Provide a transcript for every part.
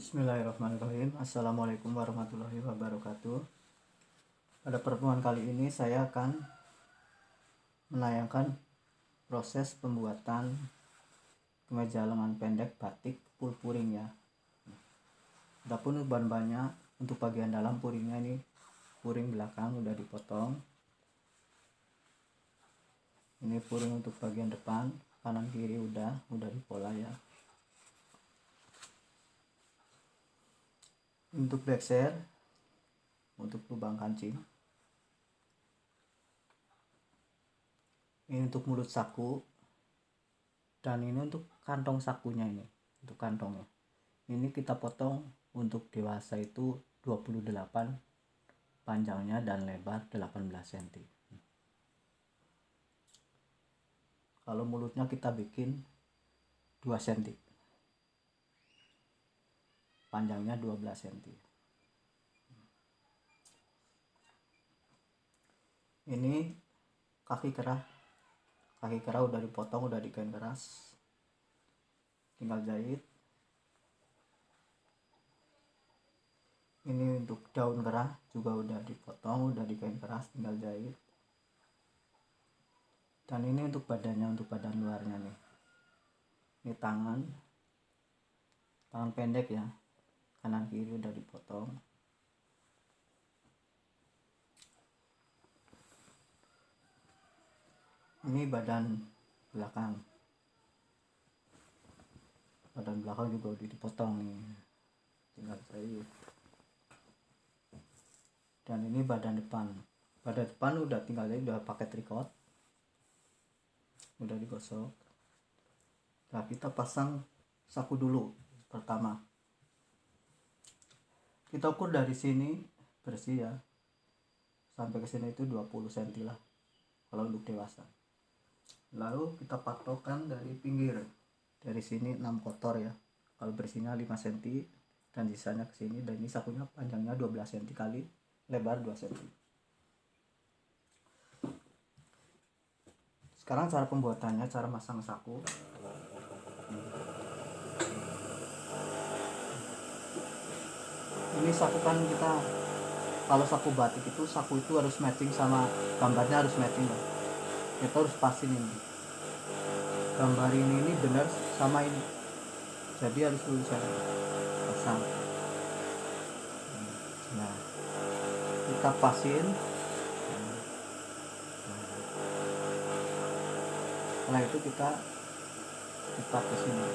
Bismillahirrahmanirrahim. Assalamualaikum warahmatullahi wabarakatuh. Pada pertemuan kali ini saya akan menayangkan proses pembuatan kemeja lengan pendek batik full puring ya. Adapun bahan-bahannya untuk bagian dalam puringnya ini puring belakang udah dipotong. Ini puring untuk bagian depan, kanan kiri udah dipola ya. Untuk backshare, untuk lubang kancing, ini untuk mulut saku, dan ini untuk kantong sakunya, ini untuk kantongnya. Ini kita potong untuk dewasa itu 28 panjangnya dan lebar 18 cm. Kalau mulutnya kita bikin 2 cm, panjangnya 12 cm. Ini kaki kerah udah dipotong, udah dikain keras, tinggal jahit. Ini untuk daun kerah juga udah dipotong, udah dikain keras, tinggal jahit. Dan ini untuk badannya, untuk badan luarnya nih. Ini tangan pendek ya, kanan kiri udah dipotong. Ini badan belakang juga udah dipotong nih, tinggal jahit. Dan ini badan depan udah tinggal jahit, udah pakai tricot, udah digosok. Nah, kita pasang saku dulu. Pertama kita ukur dari sini bersih ya, sampai ke sini itu 20 cm lah kalau untuk dewasa. Lalu kita patokkan dari pinggir, dari sini 6 kotor ya, kalau bersihnya 5 cm dan sisanya ke sini. Dan ini sakunya panjangnya 12 cm kali lebar 2 cm. Sekarang cara pembuatannya, cara masang saku. Ini saku kan kita, kalau saku batik itu, saku itu harus matching sama gambarnya, harus matching ya. Kita harus pasin ini, gambar ini benar sama ini, jadi harus dulu saya pasang. Nah, kita pasin. Setelah itu kita lipat ke sini,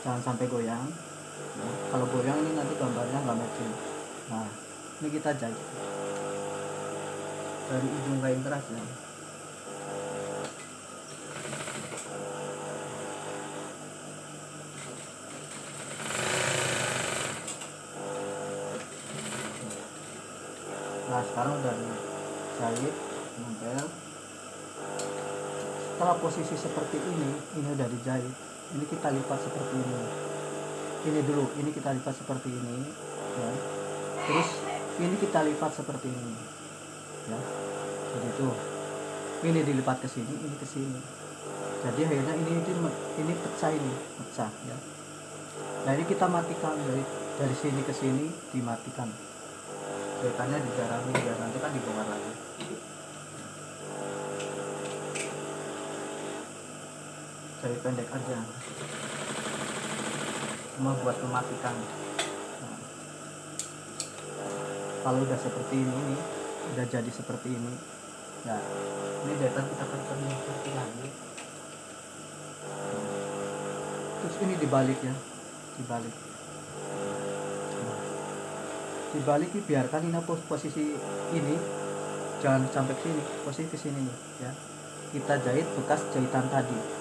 jangan sampai goyang. Nah, kalau goyang ini nanti gambarnya nggak matching. Nah, ini kita jahit dari ujung kain keras ya. Nah, sekarang udah dijahit nempel. Setelah posisi seperti ini udah dijahit, ini kita lipat seperti ini. Ini dulu, ini kita lipat seperti ini ya. Terus ini kita lipat seperti ini ya, jadi itu ini dilipat ke sini, ini ke sini. Jadi akhirnya ini pecah ya. Nah, ini kita matikan dari sini ke sini, dimatikan. Jahitannya dijarami biar nanti kan dibongkar lagi. Jahit pendek aja, cuma buat mematikan. Nah, kalau udah seperti ini, udah jadi seperti ini. Nah, ini jahitan kita tekan seperti lagi. Terus ini dibalik ya, dibalik. Nah, dibalik, biarkan ini posisi ini jangan sampai ke sini, posisi ke sini nih ya. Kita jahit bekas jahitan tadi.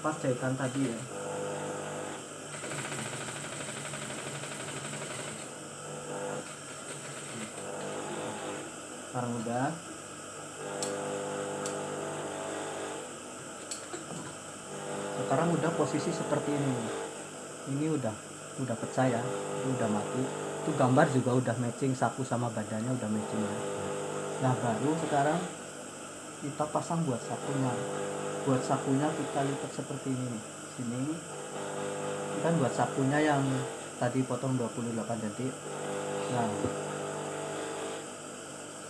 Pas jahitan tadi ya. Sekarang udah. Sekarang udah posisi seperti ini. Ini udah pecah ya, udah mati. Itu gambar juga udah matching, saku sama badannya udah matching ya. Nah, baru sekarang kita pasang buat sakunya kita lipat seperti ini nih. Sini kan buat sakunya yang tadi potong 28 cm. Nah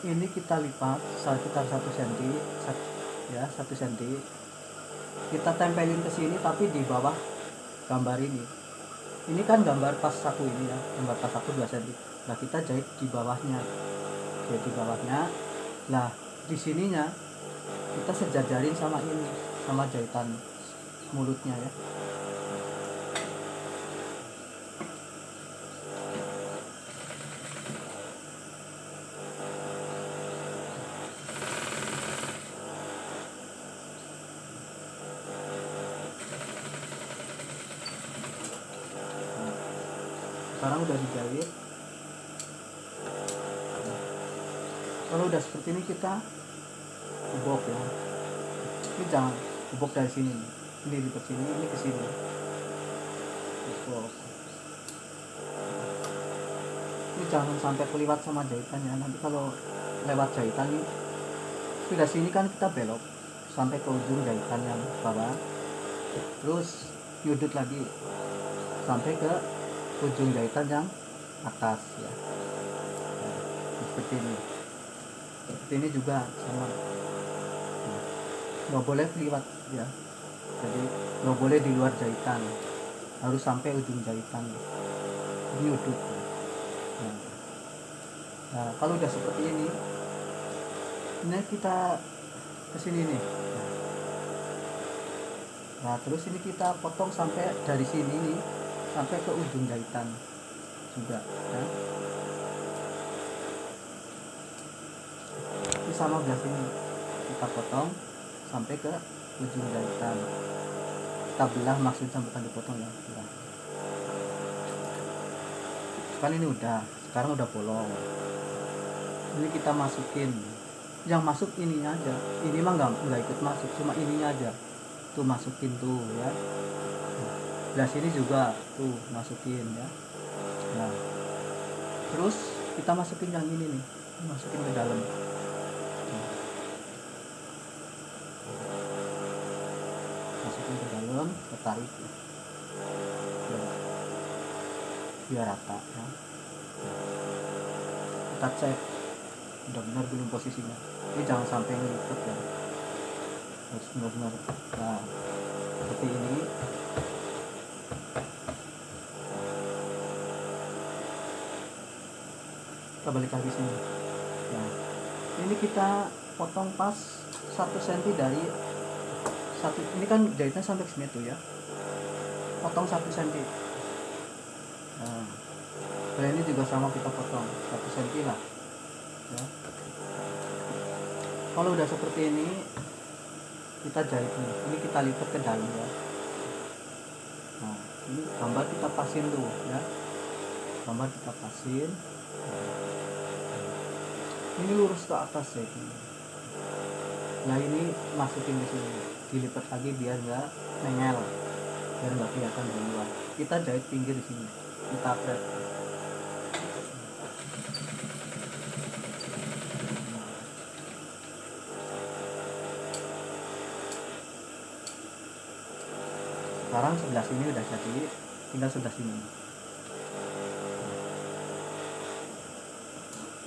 ini kita lipat sekitar 1 cm ya, 1 cm kita tempelin ke sini, tapi di bawah gambar ini kan gambar pas saku ini ya, gambar pas saku 2 cm. Nah kita jahit di bawahnya, nah di sininya kita sejajarin sama ini, sama jahitan mulutnya ya. Sekarang udah dijahit. Kalau udah seperti ini kita ubok ya. Ini jangan ubok dari sini, ini di sini, ini ke sini. Ubok. Ini jangan sampai keliwat sama jahitannya. Nanti kalau lewat jahitan ini, sudah sini kan kita belok sampai ke ujung jahitan yang bawah, terus nyudut lagi sampai ke ujung jahitan yang atas ya. Seperti ini juga sama, nggak boleh keliwat ya, jadi nggak boleh di luar jahitan, harus sampai ujung jahitan nyudut. Nah kalau udah seperti ini kita kesini nih. Nah terus ini kita potong sampai dari sini nih sampai ke ujung jahitan juga ya. Ini sama belah sini kita potong sampai ke ujung jahitan, kita belah, maksudnya bukan dipotong ya, belah. Kan ini sekarang udah bolong, ini kita masukin, yang masuk ininya aja, ini mah nggak ikut masuk, cuma ininya aja tuh masukin tuh ya. Belah sini juga tuh masukin ya. Nah terus kita masukin yang ini nih, masukin ke dalam. Masukin ke dalam, ketarik ya. Biar rata ya. Kita cek benar-benar belum posisinya, ini jangan sampai ngikut ya, harus benar-benar. Nah seperti ini. Kita balik lagi sini. Nah ini kita potong pas 1 cm dari satu, ini kan jahitnya sampai sini tuh ya, potong 1 cm. Nah ini juga sama, kita potong 1 cm lah ya. Kalau udah seperti ini kita jahit nih, ini kita lipat ke dalam ya. Nah ini gambar kita pasin tuh ya, gambar kita pasin. Ini lurus ke atas ya ini. Nah ini masukin ke sini, dilipat lagi biar nggak nengel, biar nggak kelihatan dari luar. Kita jahit pinggir di sini, kita pret. Sekarang sebelah sini udah jadi, tinggal sebelah sini.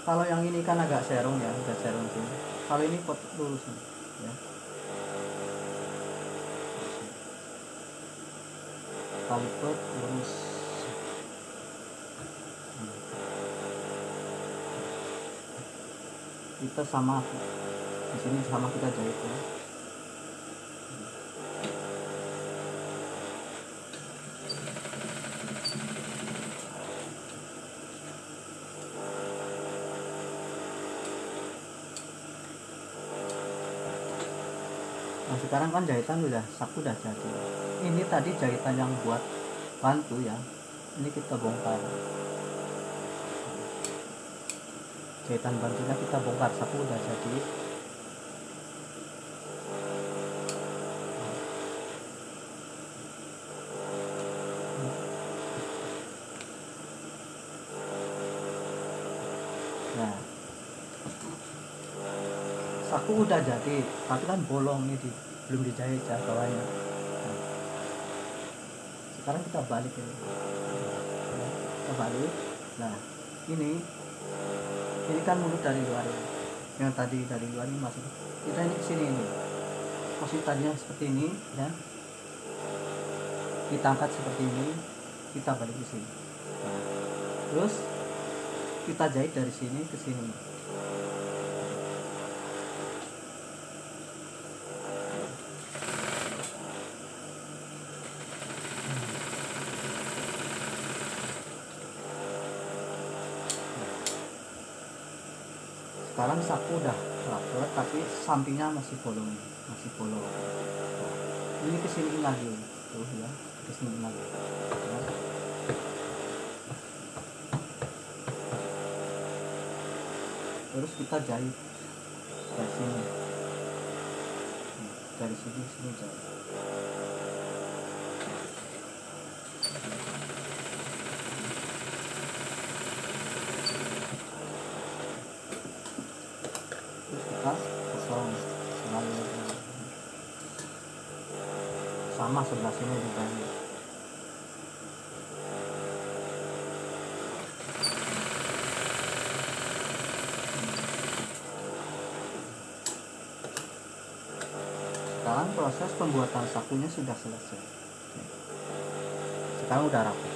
Kalau yang ini kan agak serong ya, udah serong sini. Kalau ini pot lurus nih ya. Kali pot lurus. Kita sama di sini, sama kita jahit ya. Nah sekarang kan jahitan saku udah jadi. Ini tadi jahitan yang buat bantu ya, ini kita bongkar. Jahitan bantunya kita bongkar, saku udah jadi. Nah saku udah jadi tapi kan bolong nih belum dijahit ya bawahnya. Nah, sekarang kita balik ini. Ya, kita balik. Nah ini kan mulut dari luar ya. Yang tadi dari luar ini masuk, kita ini kesini ini posisi tadinya seperti ini ya, kita angkat seperti ini, kita balik ke sini. Nah, terus kita jahit dari sini ke sini. Sekarang saku udah rapet tapi sampingnya masih bolong. Ini kesini lagi tuh ya, kesini lagi ya. Terus kita jahit dari sini, dari sini jahit. Kosong selalu sama sebelah sini juga. Sekarang proses pembuatan sakunya sudah selesai. Sekarang udah rapi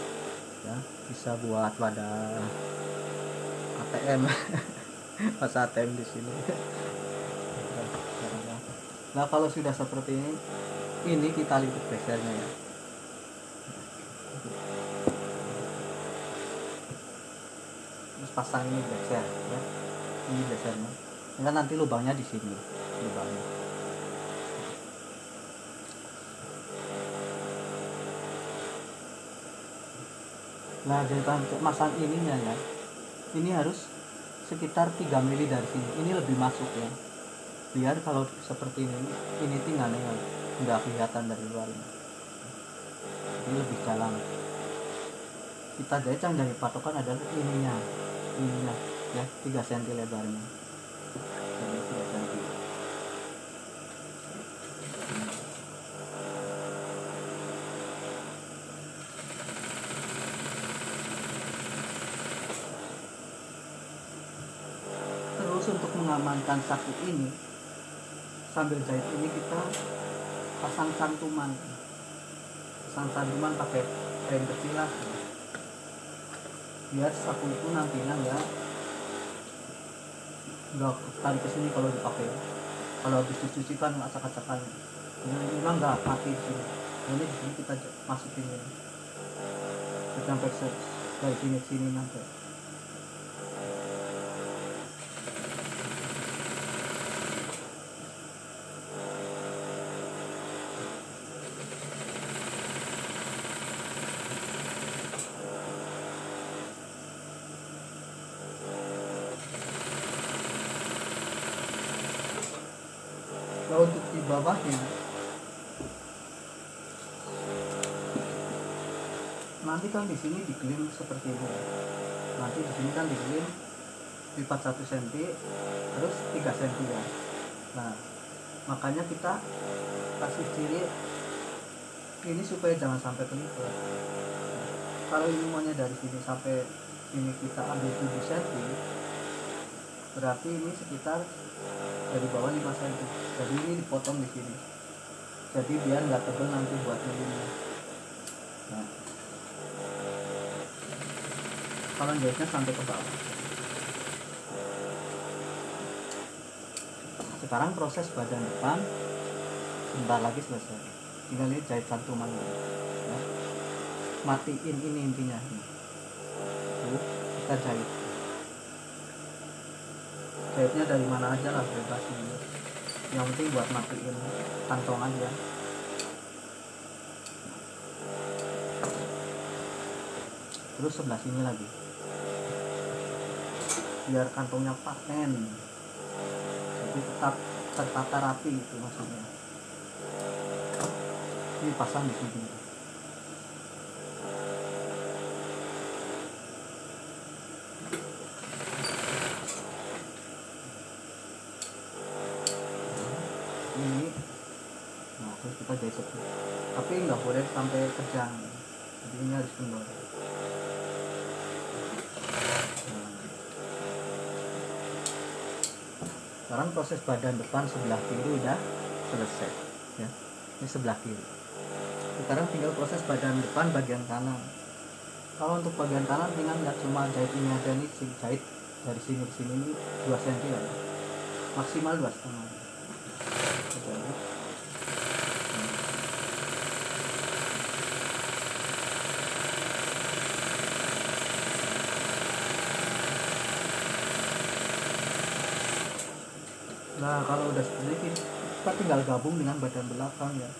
ya, bisa buat wadah ATM pas ATM di sini. Nah kalau sudah seperti ini kita lipat besernya ya. Terus pasang ini beser ya, ini besernya. Kan nanti lubangnya di sini, lubangnya. Nah jadi masang ininya ya, ini harus sekitar 3 mili dari sini. Ini lebih masuk ya, biar kalau seperti ini tinggalnya nggak kelihatan dari luar ini lebih dalam. Kita jahit yang dari patokan adalah ininya ya, 3 cm lebarnya. Jadi 3 cm. Terus untuk mengamankan saku ini sambil jahit ini kita pasang cantuman pakai frame kecil lah, biar saku itu nantinya nggak tarik ke sini kalau dipakai. Kalau habis dicuci kan acak-acakan, ini memang nggak mati di sini. Ini di sini kita masukin ini sampai dari sini nanti. Nah, untuk di bawahnya nanti kan di sini digelim seperti ini. Nanti di sini kan digelim lipat 1 cm terus 3 cm ya. Nah makanya kita kasih ciri ini supaya jangan sampai kelipat. Kalau ini maunya dari sini sampai ini kita ambil 7 cm, berarti ini sekitar dari bawah 5 cm. Jadi ini dipotong di sini. Jadi biar nggak tebal nanti buat ini. Nah, kalau jahitnya sampai ke bawah. Sekarang proses bagian depan sebentar lagi selesai. Tinggal ini jahit cantuman ya. Matiin ini intinya. Tuh, kita jahit. Jahitnya dari mana aja lah, bebas ini. Yang penting buat matiin kantong aja. Terus sebelah sini lagi, biar kantongnya paten, jadi tetap tertata rapi itu maksudnya. Ini pasang di sini. seperti, tapi nggak boleh sampai kejang, jadi ini harus kendor. Sekarang proses badan depan sebelah kiri udah selesai ya, ini sebelah kiri. Sekarang tinggal proses badan depan bagian kanan. Kalau untuk bagian kanan tinggal nggak cuma jahit ini aja nih, jahit dari sini ke sini ini 2 cm lah ya. Maksimal 2,5 gitu ya. Nah kalau udah seperti ini kita tinggal gabung dengan badan belakang ya,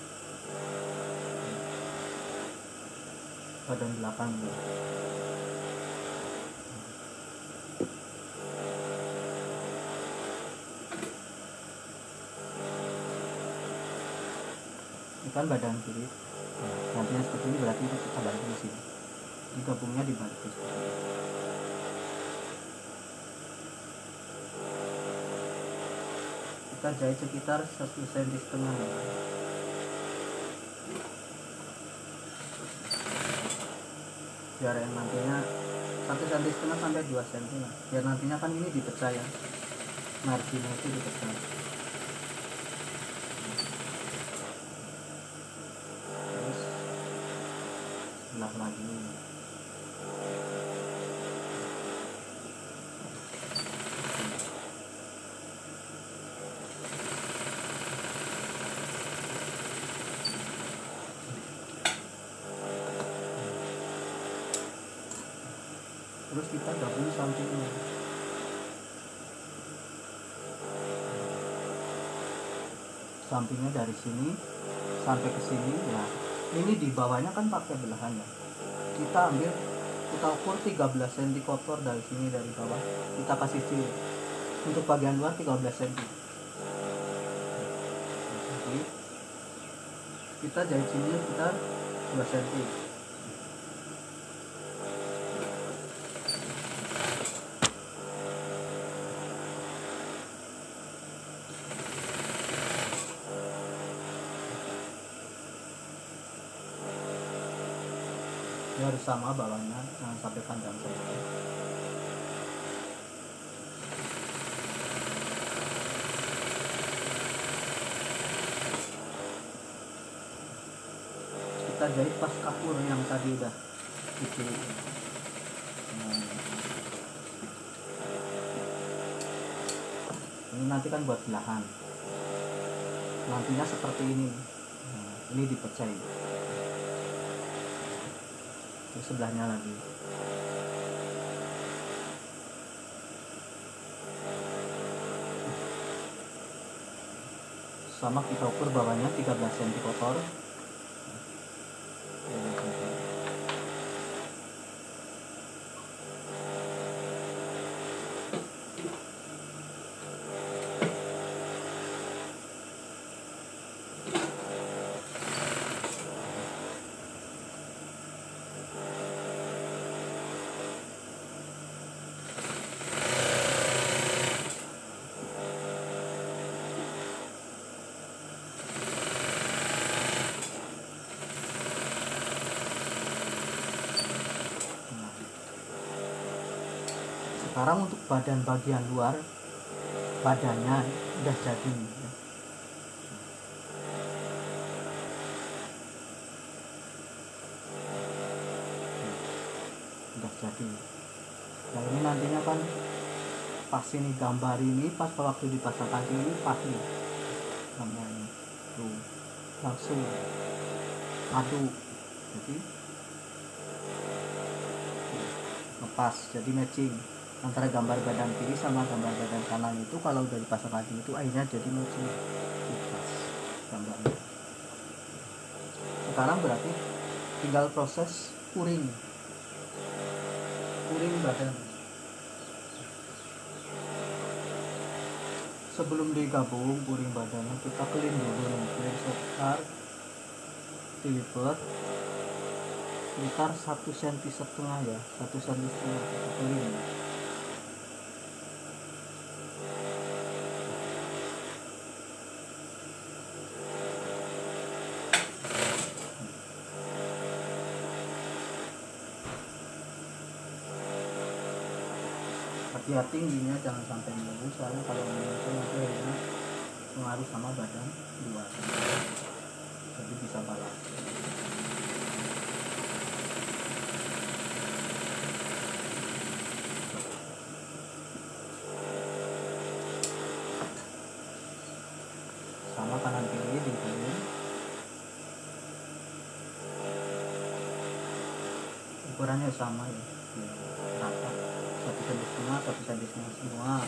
badan belakang ya. Ini kan badan kiri, nah, nantinya seperti ini berarti kita balik di sini, ini gabungnya di balik seperti ini. Kita jahit sekitar 1,5 cm ya. Biar yang nantinya 1,5 cm sampai 2 cm lah. Biar nantinya kan ini dipecah ya, marginnya itu dipecah. Terus sebelah lagi. Terus kita gabung sampingnya. Sampingnya dari sini sampai ke sini ya. Ini di bawahnya kan pakai belahan ya. Kita ambil, kita ukur 13 cm kotor dari sini, dari bawah. Kita kasih cilik. Untuk bagian luar 13 cm. Jadi, kita jahit sini sekitar 2 cm. Ini harus sama bawahnya, jangan sampai panjang saja. Kita jahit pas kapur yang tadi udah dipilih. Ini nanti kan buat belahan, nantinya seperti ini. Nah, ini dipecahin. Terus sebelahnya lagi. Sama kita ukur bawahnya 13 cm kotor. Sekarang untuk badan bagian luar, badannya udah jadi ya. Udah jadi. Nah ini nantinya kan pas ini gambar ini, pas waktu dipasang kaki ini pas nih gambarnya tuh, langsung aduk, jadi lepas, jadi matching antara gambar badan kiri sama gambar badan kanan itu. Kalau udah dipasang lagi itu akhirnya jadi matching pas gambarnya. Sekarang berarti tinggal proses puring badan. Sebelum digabung puring badannya kita clean dulu nih, clean sekitar dilipat sekitar 1,5 cm ya, 1,5 cm kita clean. hati-hati tingginya, jangan sampai melurus, soalnya kalau melurus nanti akhirnya pengaruh sama badan luar, jadi bisa balap. Sama kanan kiri dihubungin, ukurannya sama ya, rata 1,5 cm 1,5 cm semua,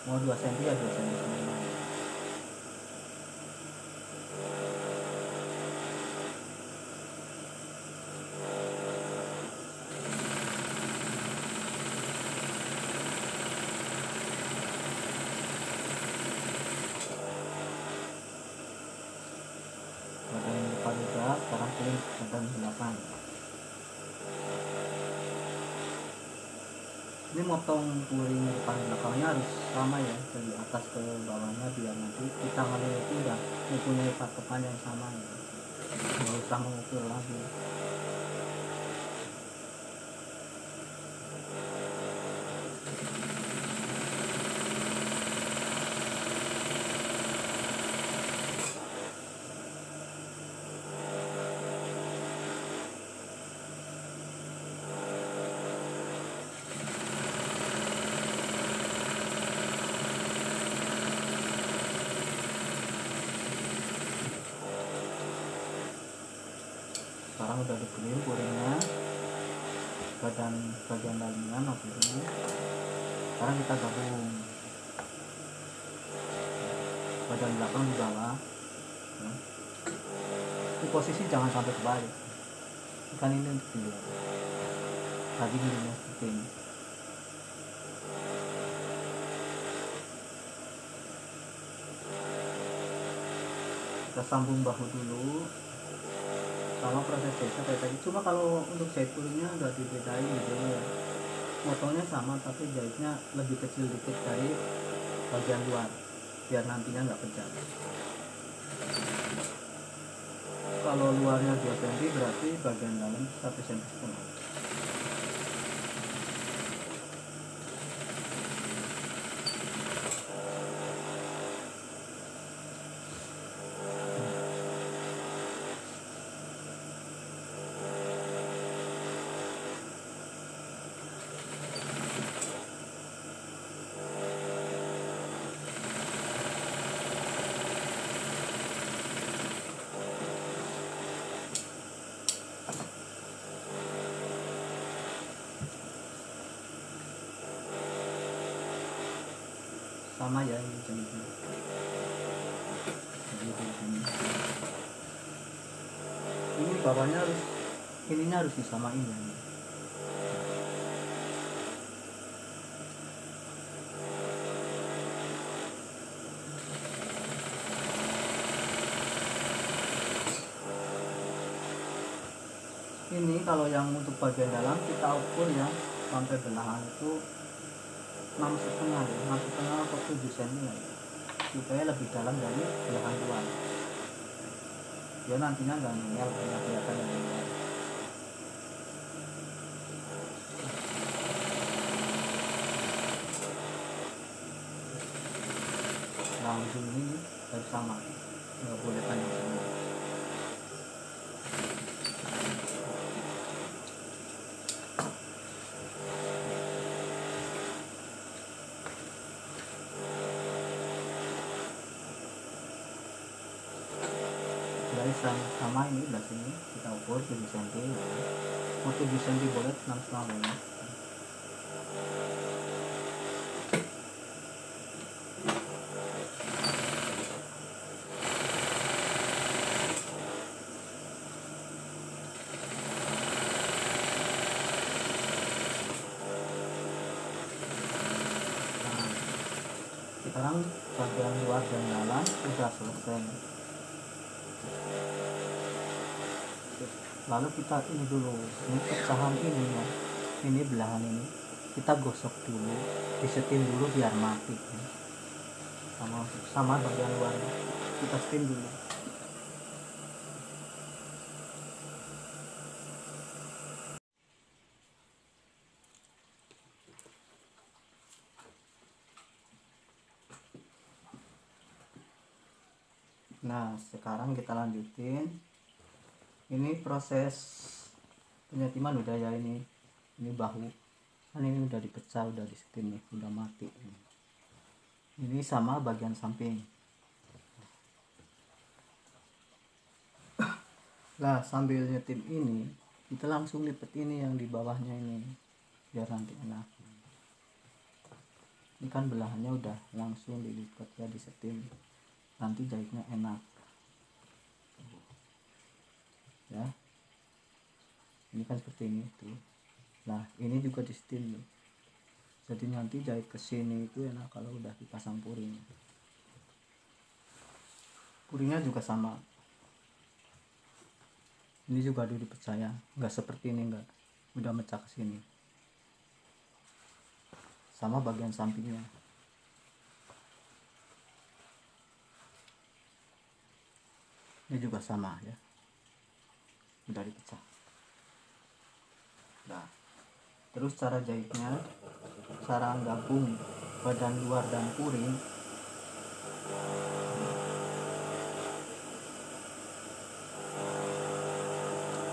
mau 2 cm ya 2 cm semua. Badan depan udah, sekarang pilih badan belakang. Ini motong puring depan belakangnya harus sama ya, dari atas ke bawahnya, biar nanti kita ngambil itu udah mempunyai patokan yang sama ya, nggak usah mengukur lagi. Sekarang udah dibeliin puringnya, bagian dalamnya ini. Sekarang kita gabung, badan belakang di bawah. Ini posisi jangan sampai kebalik, kan ini untuk dilihat tadi ini seperti ini. Kita sambung bahu dulu, sama proses jahitnya kayak tadi, cuma kalau untuk jahit puringnya udah dibedain gitu ya, motongnya sama tapi jahitnya lebih kecil dikit dari bagian luar biar nantinya nggak pecah. Kalau luarnya 2 cm berarti bagian dalam 1,5 cm. Sama ya ini jahitnya. Ini bawahnya harus, ininya harus disamain ya. Ini kalau yang untuk bagian dalam kita ukur ya sampai belahan itu 6,5 ya, 6,5 atau 7 cm ya, supaya lebih dalam dari belahan luar. Ya nantinya nggak ngeyel kayak kelihatan dari luar. Nah ujung ini harus sama, nggak boleh panjang semua. Dari sama ini belah sini kita ukur 7 cm ya. Mau 7 cm boleh, 6,5 boleh. Sekarang bagian luar dan dalam sudah selesai. Lalu kita ini dulu, ini pecahan ini ya, ini belahan ini kita gosok dulu, disetim dulu biar mati ya. Sama bagian luar kita steam dulu. Nah sekarang kita lanjutin. Ini proses penyetiman udah ya, ini bahu kan ini udah dipecah, udah disetim nih, udah mati. Ini sama bagian samping. Nah sambil nyetim ini kita langsung lipet ini yang di bawahnya ini biar nanti enak. Ini kan belahannya udah langsung dilipat ya, disetim, nanti jahitnya enak ya. Ini kan seperti ini tuh. Nah ini juga disetim nih, jadi nanti jahit ke sini itu enak kalau udah dipasang puring. Puringnya juga sama, ini juga dulu dipercaya, nggak seperti ini, nggak udah mecah ke sini. Sama bagian sampingnya. Ini juga sama ya, udah dipecah. Nah terus cara jahitnya, cara gabung badan luar dan puring.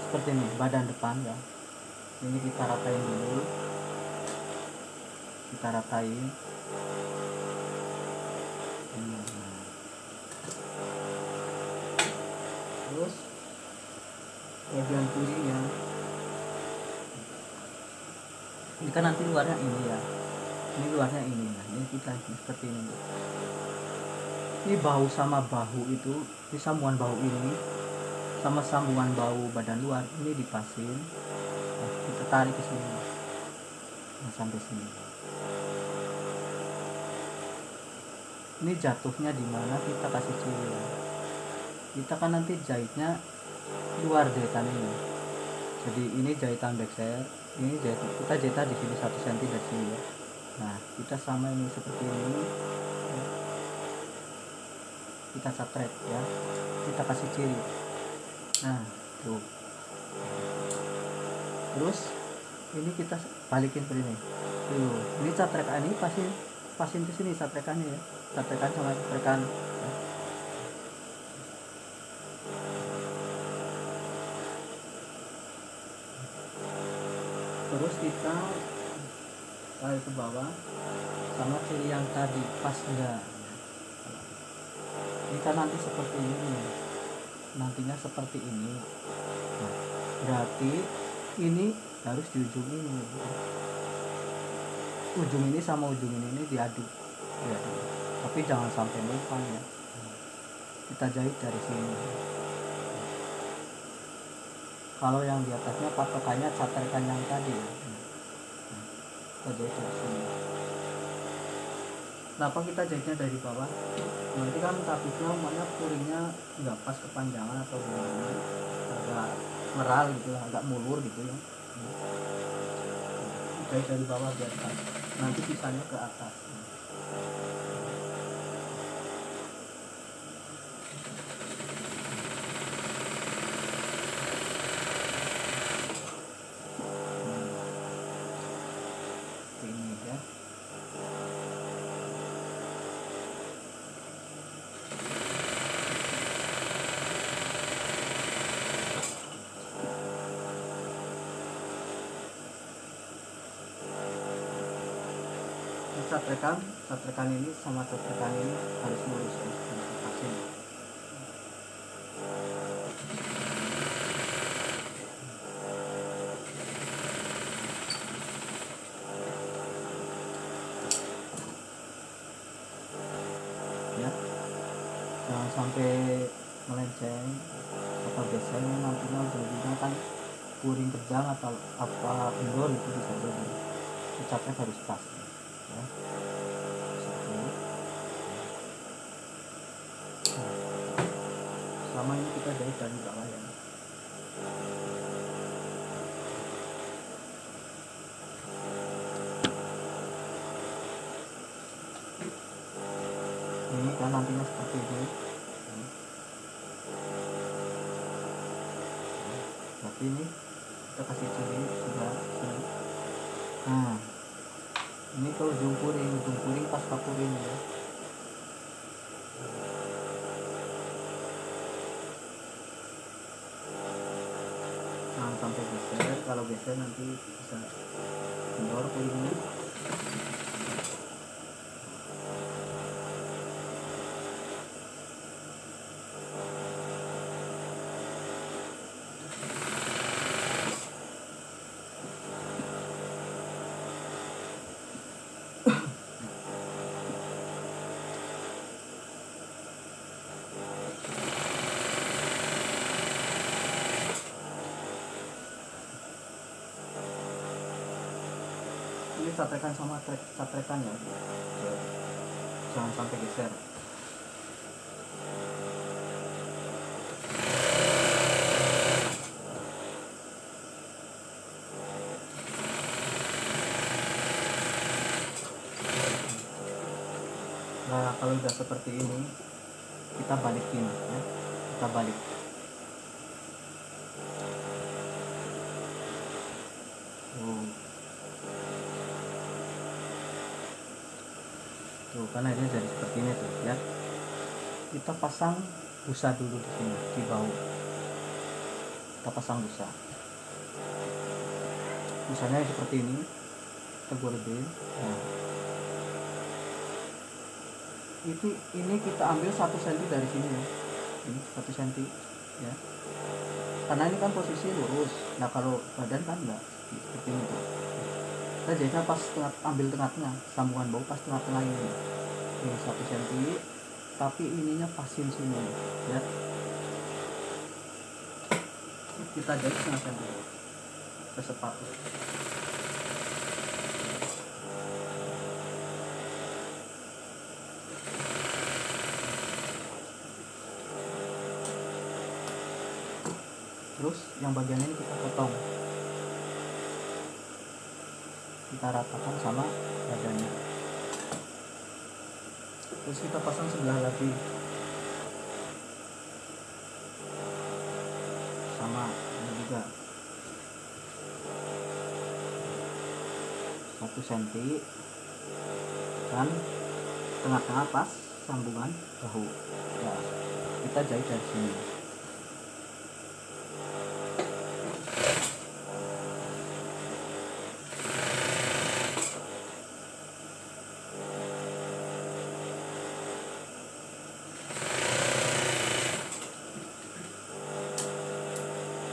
Seperti ini badan depan ya, ini kita ratain dulu, kita ratain. Terus bagian puringnya ini kan nanti luarnya ini ya, ini luarnya ini. Nah ini kita seperti ini. Ini bahu sama bahu itu, ini sambungan bahu ini sama sambungan bahu badan luar ini dipasin. Nah, kita tarik ke sini, nah, sampai sini. Ini jatuhnya di mana kita kasih ciri. Kita kan nanti jahitnya luar jahitan ini, jadi ini jahitan backshare, ini jahit, kita jahitan di sini 1 cm dari sini ya. Nah kita sama ini seperti ini ya. Kita satrek ya, kita kasih ciri. Nah tuh, terus ini kita balikin ke sini tuh. Ini satrekan ini pasin ke sini, satrekannya ya, satrekan sama satrekan ya. Terus kita tarik ke bawah sama ciri yang tadi, pas enggak. Ini kan nanti seperti ini, nantinya seperti ini. Nah, berarti ini harus di ujung ini, ujung ini sama ujung ini diaduk ya. Tapi jangan sampai lupa ya, kita jahit dari sini. Kalau yang di atasnya patokannya catrekan yang tadi ya. Kita jahit dari sini. Kenapa kita jahitnya dari bawah? Nanti kan takutnya umpamanya puringnya nggak pas kepanjangan atau gimana, agak meral gitu lah, agak mulur gitu ya. Jahit dari bawah biar pas, nanti sisanya ke atas. Ini ya. Satrekan ini sama satrekan ini harus lurus ya, pasin. Ya, jangan sampai melenceng atau biasanya nantinya ujung-ujungnya kan puring kejang atau apa kendor, itu bisa jadi. Catrek harus pas ya. Sama ini kita jahit dari bawah ya. Ini kan nantinya seperti ini. Tapi ini kita kasih ciri sudah. Nah ini ke ujung puring pas ke puring ya. sampai geser. Kalau geser nanti bisa kendor puringnya. Ini catrekan sama catrekan ya, jangan sampai geser. Nah kalau udah seperti ini kita balikin ya, kita balik. Tuh, karena ini jadi seperti ini tuh ya. Kita pasang busa dulu di sini di bawah. Kita pasang busa. Busanya seperti ini. Kita goreng. Nah. Ini kita ambil 1 cm dari sini ya. Ini 1 cm ya. Karena ini kan posisi lurus. Nah, kalau badan kan enggak seperti ini tuh. Kita jadinya pas ambil tengah-tengah, sambungan bawah pas tengah-tengah ini. Ini 1 cm, tapi ininya pasin sini ya. Kita jahit setengah cm ke sepatu. Terus yang bagian ini kita potong, kita ratakan sama badannya. Terus kita pasang sebelah lagi sama ini juga 1 cm dan tengah-tengah pas sambungan bahu. Nah, kita jahit dari sini.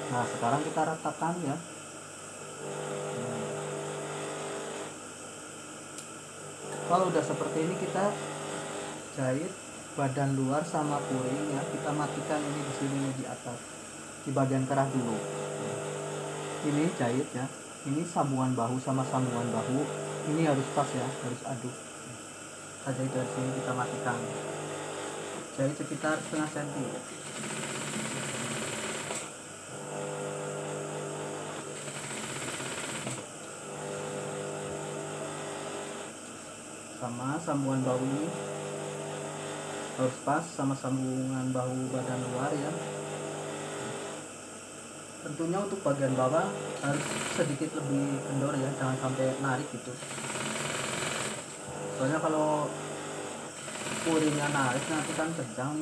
Nah sekarang kita ratakan ya. Kalau udah seperti ini kita jahit badan luar sama puring ya. Kita matikan ini di sini di atas di bagian kerah dulu. Ini jahit ya. Ini sambungan bahu sama sambungan bahu. Ini harus pas ya, harus aduk. Kita jahit dari sini, kita matikan. Jahit sekitar setengah cm. Sama sambungan bahu ini harus pas sama sambungan bahu badan luar ya. Tentunya untuk bagian bawah harus sedikit lebih kendor ya, jangan sampai narik gitu. Soalnya kalau puringnya narik nanti kan kejang,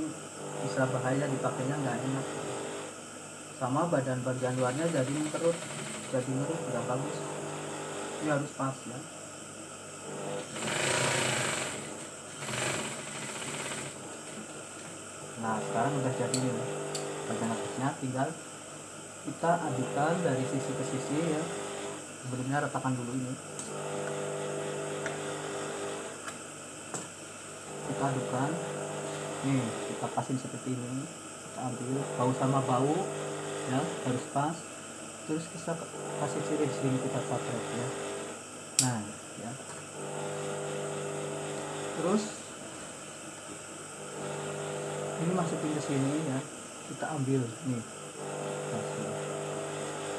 bisa bahaya dipakainya, nggak enak. Sama bagian luarnya jadi mengkerut, jadi ngerut, nggak bagus. Ini harus pas ya. Nah sekarang udah jadi nih bagian atasnya, tinggal kita adukan dari sisi ke sisi ya. Sebelumnya ratakan dulu ini, kita adukan nih, kita pasin seperti ini. Kita ambil bau sama bau ya, harus pas. Terus kita kasih ciri sini, kita catrek ya. Nah ya, terus ini masukin ke sini ya. Kita ambil nih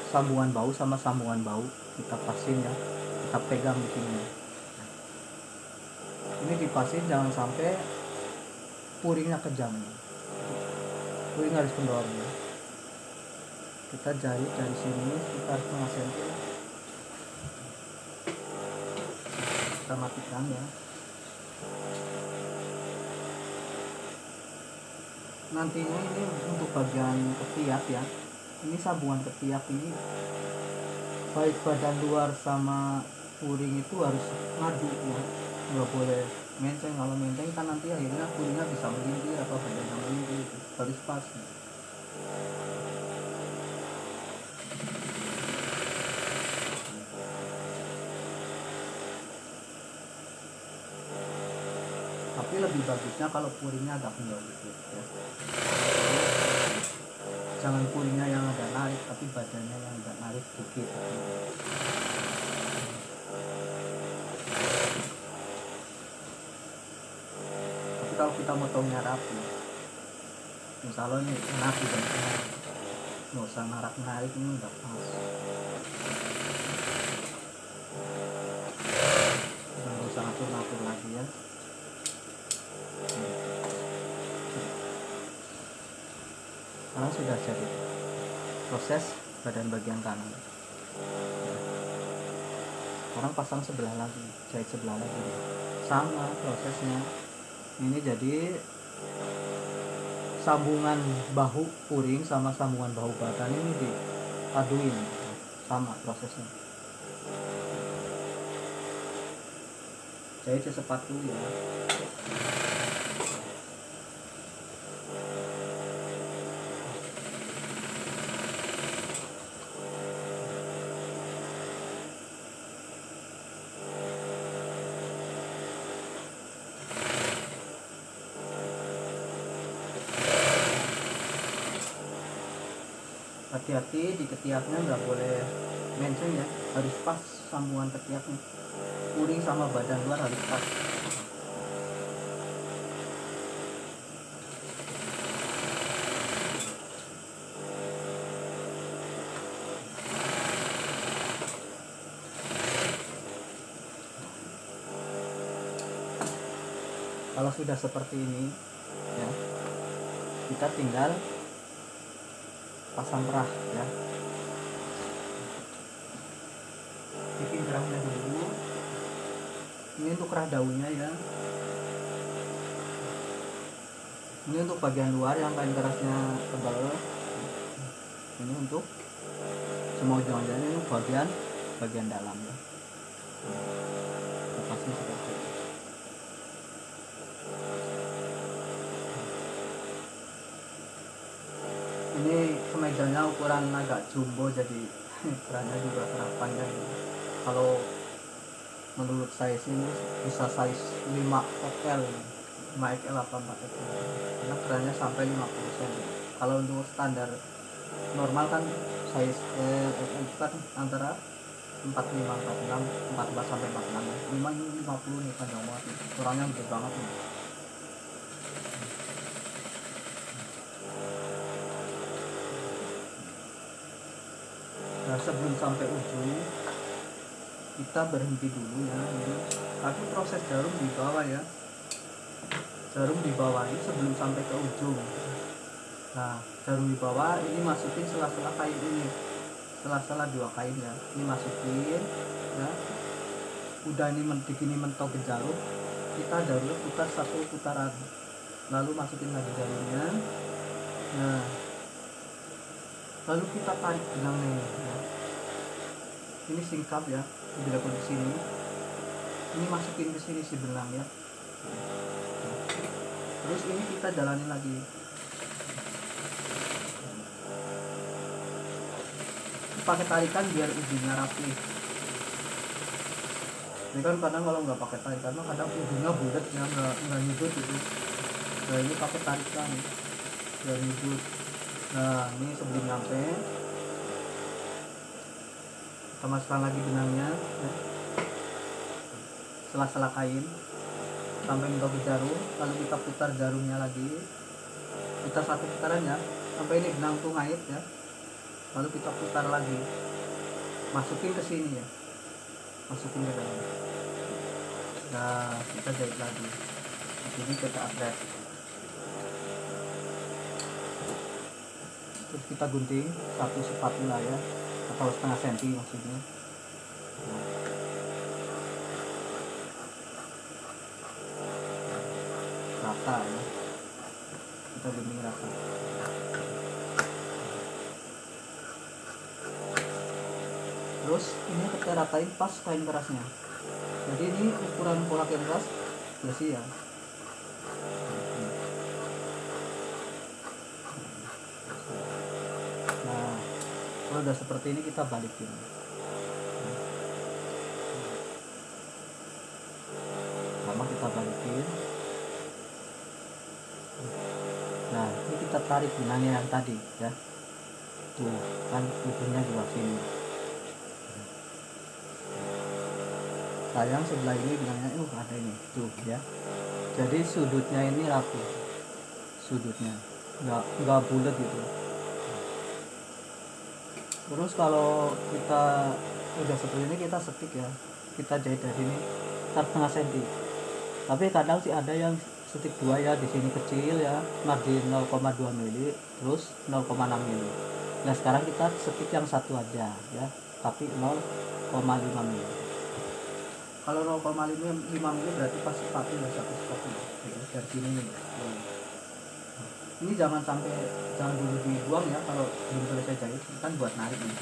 sambungan bau sama sambungan bau, kita pasin ya, kita pegang di sini. Ini dipasin, jangan sampai puringnya kejam. Puring harus kendor ya. Kita jahit dari sini sekitar setengah cm. Kita matikan ya. Nantinya ini untuk bagian ketiak ya, ini sambungan ketiak ini baik badan luar sama puring itu harus ngadu ya, nggak boleh menceng. Kalau menceng kan nanti akhirnya puringnya bisa melintir atau badannya melintir, harus pas. Tapi lebih bagusnya kalau puringnya agak kendor dikit ya. Jangan puringnya yang agak narik, tapi badannya yang agak narik dikit. Tapi kalau kita motongnya rapi, misalnya ini enak juga, nggak usah narik ini udah pas. Nggak usah ngatur lagi ya. Sekarang sudah jadi proses badan bagian kanan. Sekarang pasang sebelah lagi, jahit sebelah lagi, sama prosesnya. Ini jadi sambungan bahu puring sama sambungan bahu badan ini dipaduin, sama prosesnya. Jahit sepatu ya. Hati-hati di ketiaknya, nggak boleh menceng ya, harus pas sambungan ketiaknya, puring sama badan luar harus pas. Kalau sudah seperti ini ya, kita tinggal pasang kerah ya. Bikin kerahnya dulu. Ini untuk kerah daunnya ya. Ini untuk bagian luar yang kain kerasnya tebal. Ini untuk semua ujung-ujungnya, ini untuk bagian dalam ya. Lepasnya seperti ini. Ini kemejanya ukuran agak jumbo, jadi kerahnya juga kerah panjang. Kalau menurut saya sih ini bisa size 5 XL, 5 XL apa 4 XL, karena kerahnya sampai 50 cm. Kalau untuk standar normal kan size XL kan antara 45, 46, 14 sampai 46. 5 ini 50 nih, panjang banget nih. Kurangnya gede banget nih. Nah, sebelum sampai ujung kita berhenti dulu ya. Tapi proses jarum di bawah ya. Jarum di bawah ini sebelum sampai ke ujung. Nah, jarum di bawah ini masukin sela-sela kain ini. Sela-sela 2 kain ya. Ini masukin ya. Udah ini begini mentok ke jarum, kita jarumnya putar 1 putaran. Lalu masukin lagi jarumnya. Nah, lalu kita tarik benangnya ya. Ini singkap ya, dilakukan di sini. Ini masukin ke sini si benang ya. Terus ini kita jalanin lagi. Pakai tarikan biar ujungnya rapi. Ini kan kadang kalau nggak pakai tarikan mah kadang ujungnya bulat ya, nggak nyudut gitu. Nah, ini pakai tarikan biar nyudut. Nah, ini sebelum nyampe kita masukkan lagi benangnya ya. Sela-sela kain sampai mentok ke jarum, lalu kita putar jarumnya lagi, putar 1 putaran ya, sampai ini benang tuh ngait ya. Lalu kita putar lagi, masukin ke sini ya, masukin ke dalam. Nah, kita jahit lagi. Ini kita update. Terus kita gunting 1 spatula ya, atau setengah senti maksudnya. Rata ya, kita gunting rata. Terus ini kita ratain pas kain kerasnya. Jadi ini ukuran pola kain keras biasa ya. Nah, kalau udah seperti ini kita balikin. Sama kita balikin. Nah, ini kita tarik benangnya yang tadi ya. Tuh, kan ujungnya juga sini. Sayang sebelah ini benangnya ada ini. Tuh ya. Jadi sudutnya ini rapi. Sudutnya nggak bulat gitu. Terus kalau kita udah seperti ini kita setik ya. Kita jahit dari ini setengah senti. Tapi kadang sih ada yang setik 2 ya, di sini kecil ya, margin 0,2 mili, terus 0,6 mili. Nah sekarang kita setik yang satu aja ya, tapi 0,5 mili. Kalau 0,5 mili berarti pas sepatu ya, satu sepatu ya, dari sini nih. Ini jangan dulu dibuang ya kalau belum selesai jahit, kan buat narik nih.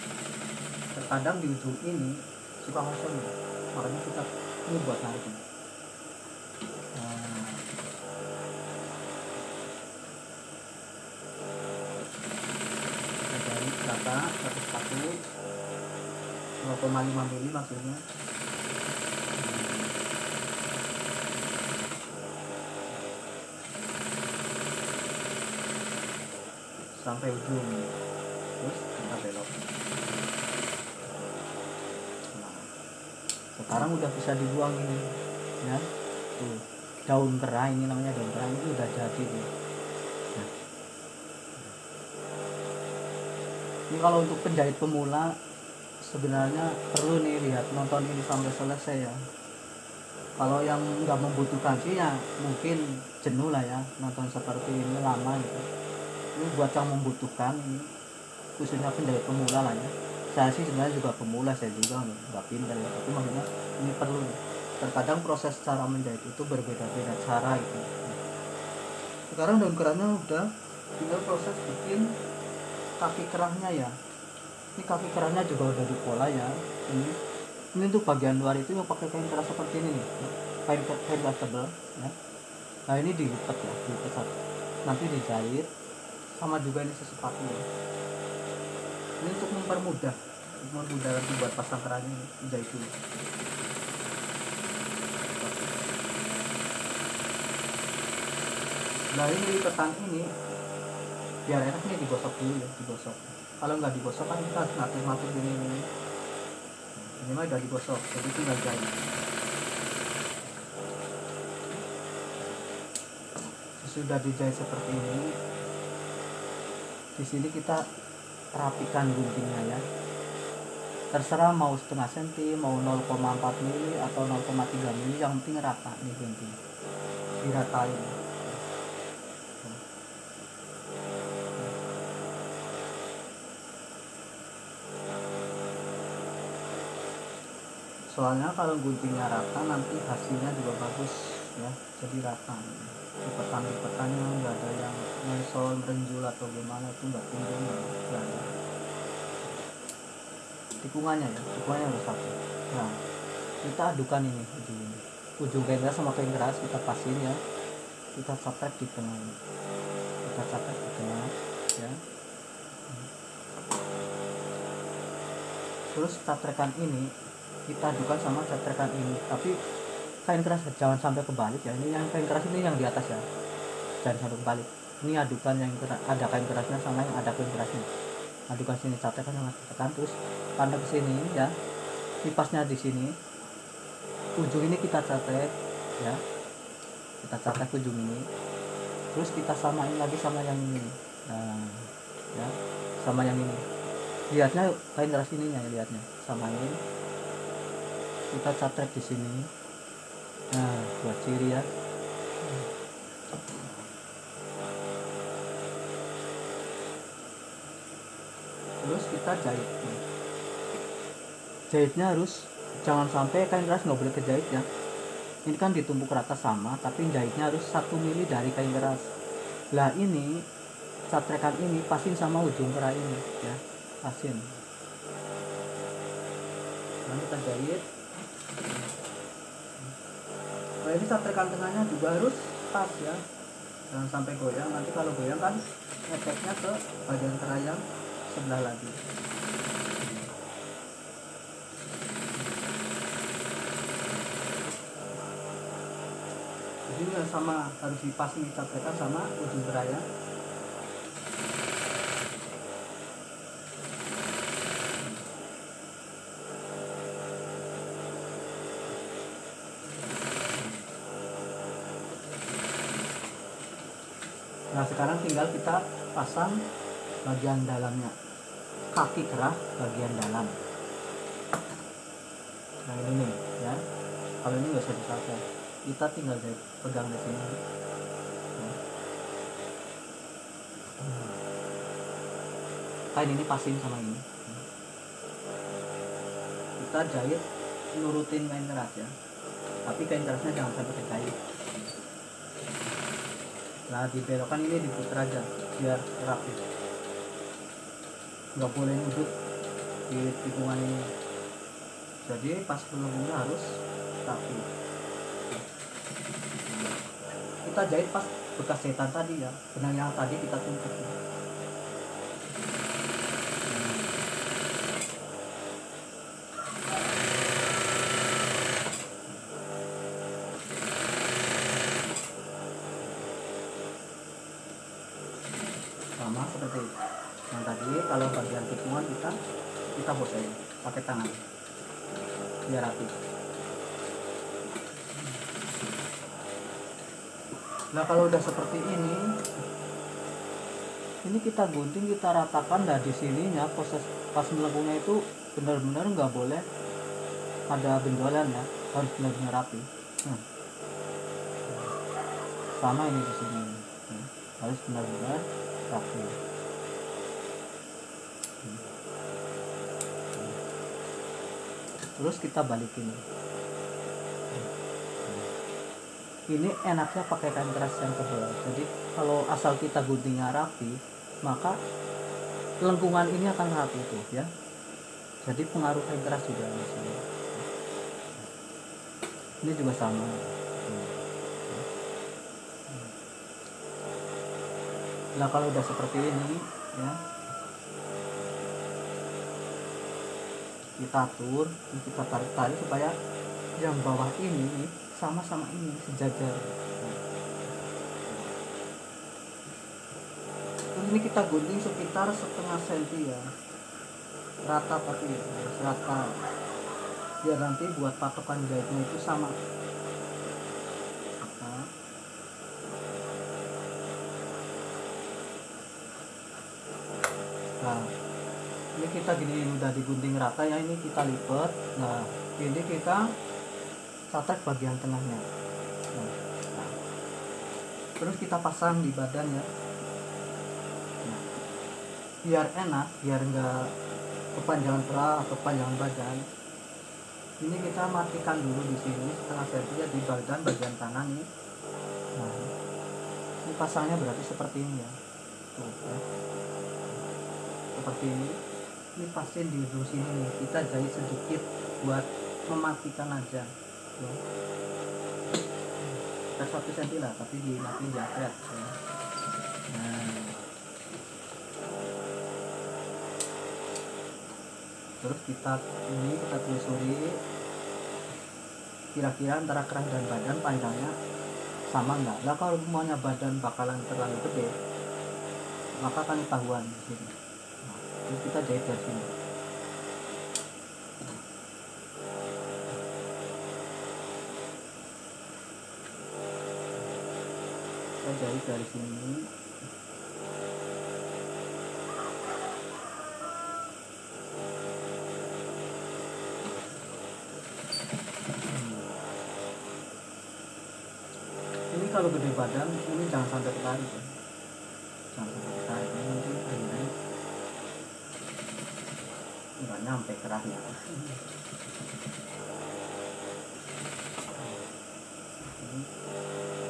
Terkadang di ujung ini suka kosong ya, makanya kita ini buat narik nih. Rata satu sepatu 0,5 mili maksudnya. Sampai ujung, terus kita belok. Nah, sekarang udah bisa dibuang ini ya. Tuh, daun kera, ini namanya daun kera, ini udah jadi nih. Nah, ini kalau untuk penjahit pemula sebenarnya perlu nih lihat, nonton ini sampai selesai ya. Kalau yang nggak membutuhkan sih ya mungkin jenuh lah ya nonton seperti ini lama gitu. Ini buat yang membutuhkan, ini khususnya penjahit pemula lah ya. Saya sih sebenarnya juga pemula, saya juga nggak pintar ya, tapi maksudnya ini perlu. Terkadang proses cara menjahit itu berbeda-beda cara gitu. Sekarang daun kerahnya udah, tinggal proses bikin kaki kerahnya ya. Ini kaki kerahnya juga udah dipola ya. Ini tuh bagian luar itu yang pakai kain keras seperti ini nih, kain keras tebal ya. Nah ini dilipat ya, dilipat satu, nanti dijahit. Sama juga ini sepatu ya. Ini untuk mempermudah nanti buat pasang kerahnya, dijahit dulu. Nah ini lipatan ini biar enak nih digosok dulu ya, digosok. Kalau nggak digosok kan kita ngatur gini. Ini mah udah digosok, jadi tinggal jahit. Sesudah dijahit seperti ini, di sini kita rapikan guntingnya ya. Terserah mau setengah senti, mau 0,4 mili atau 0,3 mili, yang penting rata nih gunting. Diratain. Soalnya kalau guntingnya rata nanti hasilnya juga bagus ya, jadi rata. Lipatan-lipatannya nggak ada yang ngesol, renjul atau gimana, itu nggak timbul, nggak ada. Tikungannya harus satu. Nah kita adukan ini ujung kain keras sama kain keras, kita pasin ya, kita catrek di tengah, ya. Terus catrekan ini kita adukan sama catrekan ini, tapi kain keras jangan sampai kebalik ya. Ini yang kain keras ini yang di atas ya, jangan sampai kebalik. Ini adukan yang ada kain kerasnya sama yang ada kain kerasnya, adukan sini, catrekan sama catrekan, terus pandang ke sini ya, lipasnya di sini, ujung ini kita catrek ya, kita catrek ujung ini, terus kita samain lagi sama yang ini. Nah ya, sama yang ini, lihatnya kain keras ininya ya, lihatnya samain, kita catrek di sini. Nah buat ciri ya. Terus kita jahit. Jahitnya harus jangan sampai kain keras nggak boleh kejahit ya. Ini kan ditumpuk rata sama, tapi jahitnya harus 1 mili dari kain keras. Lah ini catrekan ini pasin sama ujung kerah ini ya, pasin. Nah, kita jahit. Nah, ini satrikan tengahnya juga harus pas ya, jangan sampai goyang. Nanti kalau goyang kan efeknya ke bagian kerah yang sebelah lagi. Jadi sama harus dipasang satrikan sama ujung kerahnya. Nah, sekarang tinggal kita pasang bagian dalamnya, kaki kerah bagian dalam. Nah, ini nih ya, kalau ini nggak usah dipakai, kita tinggal pegang di sini. Kain ini pasin sama ini, kita jahit nurutin kain keras ya, tapi kain kerasnya jangan sampai kejahit. Nah, dibelokkan ini diputar aja biar rapi, nggak boleh nuduk di tikungan ini, jadi pas pelembungnya harus rapi. Kita jahit pas bekas jahitan tadi ya, benang yang tadi kita tumpuk. Sama seperti yang tadi, kalau bagian tikungan kita bosain pakai tangan biar rapi. Nah, kalau udah seperti ini kita gunting, kita ratakan. Nah, di sininya proses pas melengkungnya itu benar-benar nggak boleh ada benjolan ya, harus benar-benar rapi. Sama ini di sini harus benar-benar rapi. Terus kita balikin. Ini enaknya pakai kain keras yang tebal. Jadi kalau asal kita guntingnya rapi, maka lengkungan ini akan rapi tuh ya. Jadi pengaruh kain keras juga di sini. Ini juga sama. Nah, kalau udah seperti ini ya, kita atur, kita tarik-tarik supaya yang bawah ini sama-sama ini sejajar. Terus ini kita gunting sekitar setengah senti ya, rata tapi rata, biar nanti buat patokan jahitnya itu sama. Nah, ini kita gini udah digunting rata ya, ini kita lipat. Nah, ini kita satrek bagian tengahnya. Nah, terus kita pasang di badan ya. Nah, biar enak, biar enggak kepanjangan kerah atau kepanjangan badan. Ini kita matikan dulu di sini setengah senti ya, di bagian kanan nih. Nah, ini pasangnya berarti seperti ini ya. Tuh, ya. Seperti ini pasin di ujung sini nih, kita jahit sedikit buat mematikan aja ya. Kita 1 cm lah, tapi dimatiin jahit ya. Nah, terus kita telusuri kira-kira antara kerah dan badan panjangnya sama enggak. Lah kalau semuanya badan bakalan terlalu gede, maka akan ketahuan di sini. Terus kita jahit dari sini. Kita jahit dari sini. Ini kalau gede badan, ini jangan sampai ketarik ya. Jangan sampai ketarik, ini mungkin akhirnya nggak nyampe kerahnya.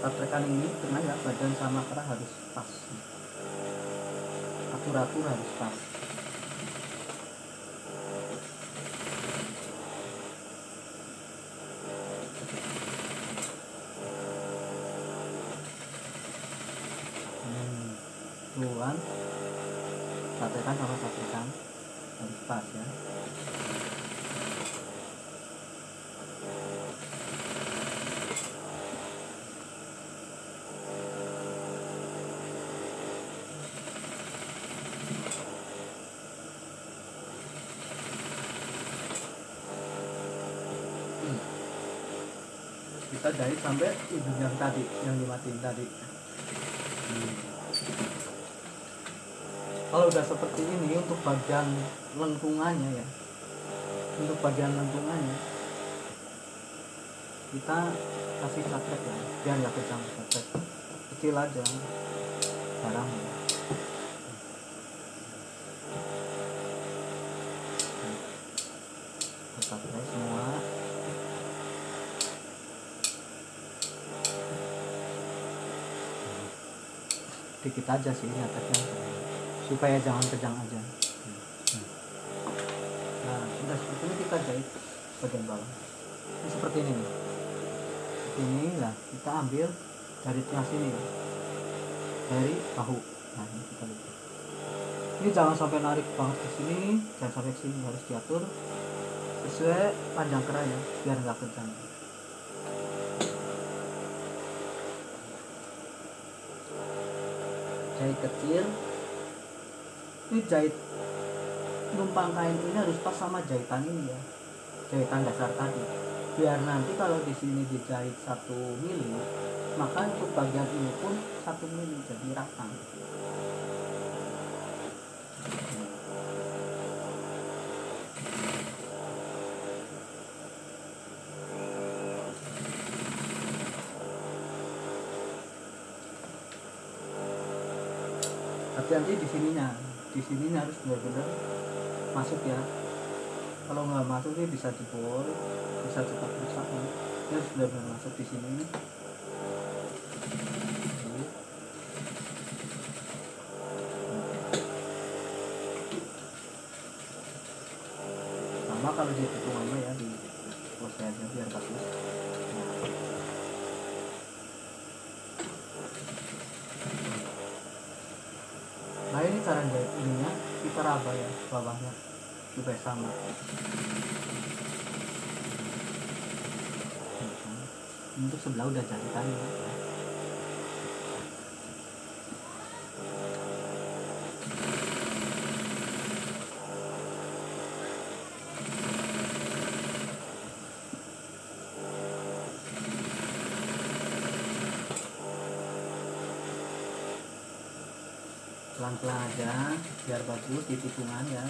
Tatrekan ini tengah ya, badan sama kerah harus pas, atur harus pas. satekan sama satekan harus pas ya. Kita jahit sampai ujung yang tadi, yang dimatiin tadi. Kalau udah seperti ini, untuk bagian lengkungannya ya, untuk bagian lengkungannya kita kasih satrek ya, biar nggak kejang, satrek kecil aja barang. Satrek semua. Dikit aja sih nyatetnya supaya jangan kejang aja. Nah sudah seperti ini kita jahit bagian bawah ini seperti ini nih. Ini lah kita ambil dari tengah sini ya, dari bahu. Nah ini kita lihat, ini jangan sampai narik banget ke sini, jangan sampai ke sini, harus diatur sesuai panjang kerai ya, biar nggak kejang. Jahit kecil, ini jahit numpang kain ini harus pas sama jahitan ini ya, jahitan dasar tadi, biar nanti kalau di sini dijahit 1 mili, maka untuk bagian ini pun 1 mili, jadi rata. Hati-hati di sininya harus benar-benar masuk ya. Kalau nggak masuk ini bisa jebol, bisa cepat rusak. Ini harus benar-benar masuk di sini. Sama kalau di tikungannya ya, di pose aja biar bagus. Nah ini cara jahit ininya, kita raba ya bawahnya supaya sama. Untuk sebelah udah jahitan ya. Pelan-pelan aja biar bagus di tikungan ya.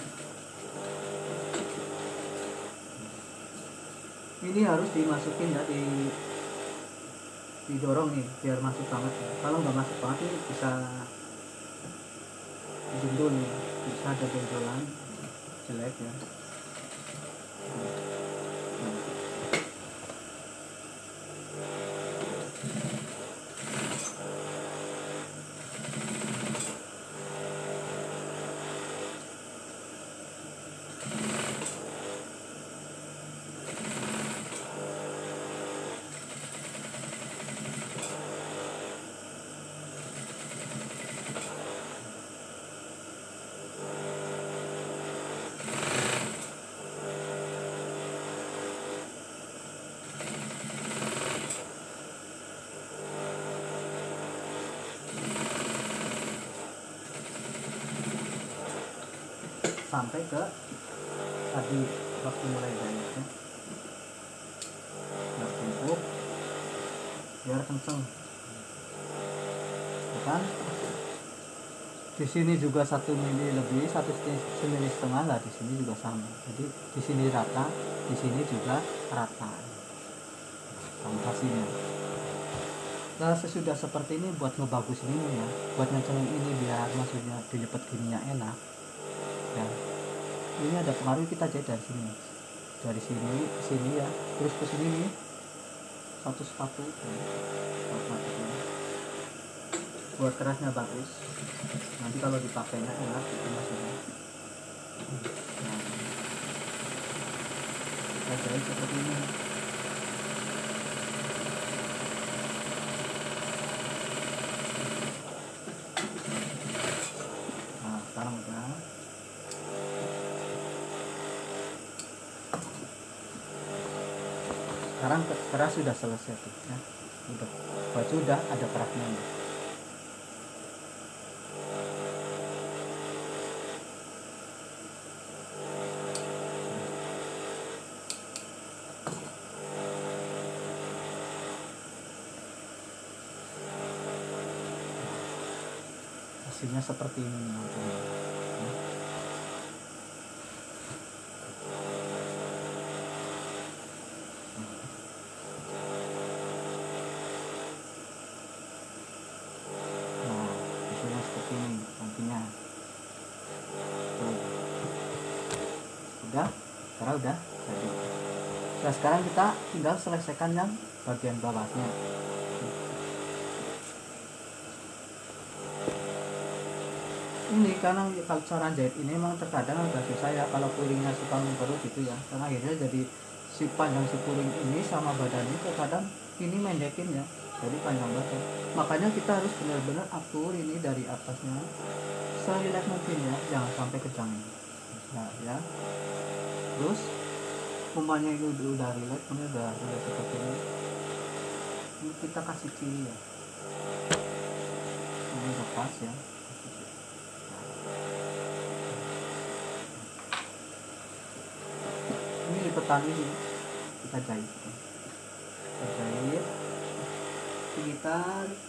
Ini harus dimasukin ya, didorong nih biar masuk banget ya. Kalau nggak masuk banget ini bisa jundul nih, bisa ada benjolan jelek ya. Sampai ke tadi waktu mulai jahitnya, biar tumpuk, biar kenceng, kan? Di sini juga 1 mili lebih, 1,5 mili lah, di sini juga sama. Jadi di sini rata, di sini juga rata, sama hasilnya. Nah sesudah seperti ini buat ngebagusin ini ya, buat ngencengin ini biar maksudnya dilipat gininya enak. Ya, ini ada pengaruh, kita jahit dari sini ke sini ya, terus ke sini nih, satu sepatu ya, buat kerasnya bagus, nanti kalau dipakainya enak gitu maksudnya. Nah, kita jahit seperti ini. sekarang keras sudah selesai tuh ya, udah baju udah ada keraknya nih. Hasilnya seperti ini nantinya. Nah, hasilnya seperti ini nantinya. Tuh. Sekarang udah jadi. Nah, sekarang kita tinggal selesaikan yang bagian bawahnya. Ini karena kalau cara jahit ini memang terkadang agak susah ya kalau puringnya suka memperut gitu ya, karena akhirnya jadi si panjang si puring ini sama badan ini terkadang ini mendekin ya, jadi panjang banget. Makanya kita harus benar-benar atur ini dari atasnya serileks mungkin ya, jangan sampai kejang ini. Nah ya, terus umpamanya itu udah rileks, ini udah seperti ini kita kasih ciri ya, ini lepas ya. Ini lipetan ini kita jahit kita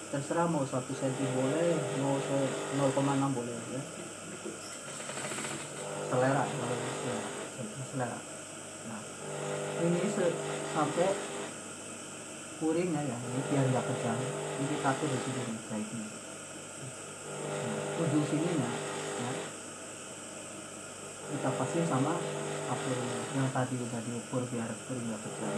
terserah mau 1 cm boleh, mau 0,6 boleh ya, selera. Nah ini sampai puringnya ya, ini biar nggak kejang, ini kita atur di sini jahitnya. Nah, ujung sininya ya, kita pasin sama apurnya yang tadi udah diukur biar puring nggak kejang.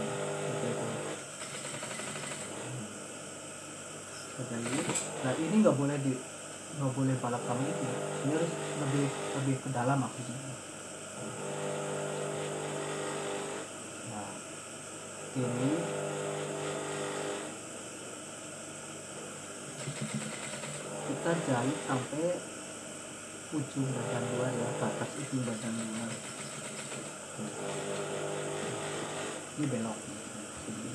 Nah ini nggak boleh balap sama itu, ini harus lebih ke dalam maksudnya. Nah ini kita jahit sampai ujung badan luar ya, batas ujung badan luar. Ini belok ini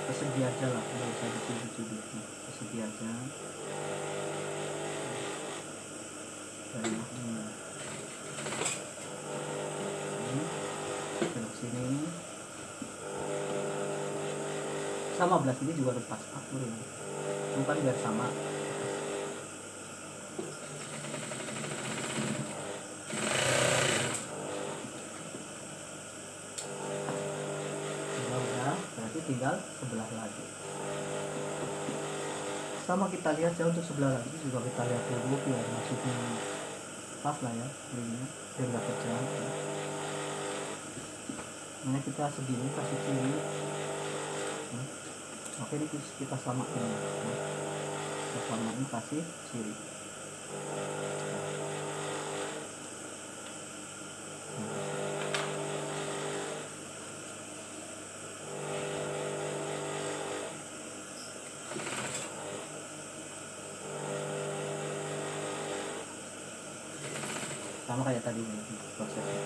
persegi aja lah, nggak usah dicubit-cubit, persegi aja. Dari ini belok sini sama belah sini juga harus pas atur ya, bukan biar sama. Tinggal sebelah lagi sama kita lihat ya, untuk sebelah lagi juga kita lihat dulu biar maksudnya pas lah ya, ini biar nggak kejang ya. Nah kita segini kasih ciri. Oke ini kita samain ya. Kita samain kasih ciri. Sama kayak tadi prosesnya.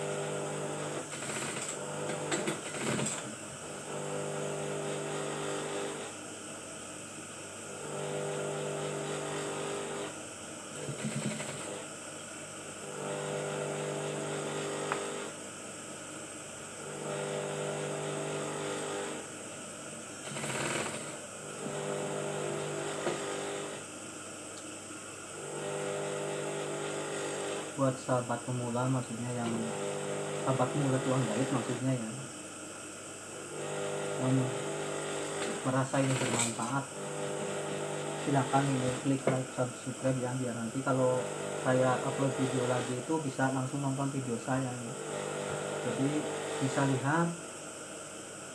Buat sahabat pemula, maksudnya yang sahabat pemula tuang jahit maksudnya ya, yang merasa ini bermanfaat, silakan ini klik like, subscribe ya, biar nanti kalau saya upload video lagi itu bisa langsung nonton video saya ya. Jadi bisa lihat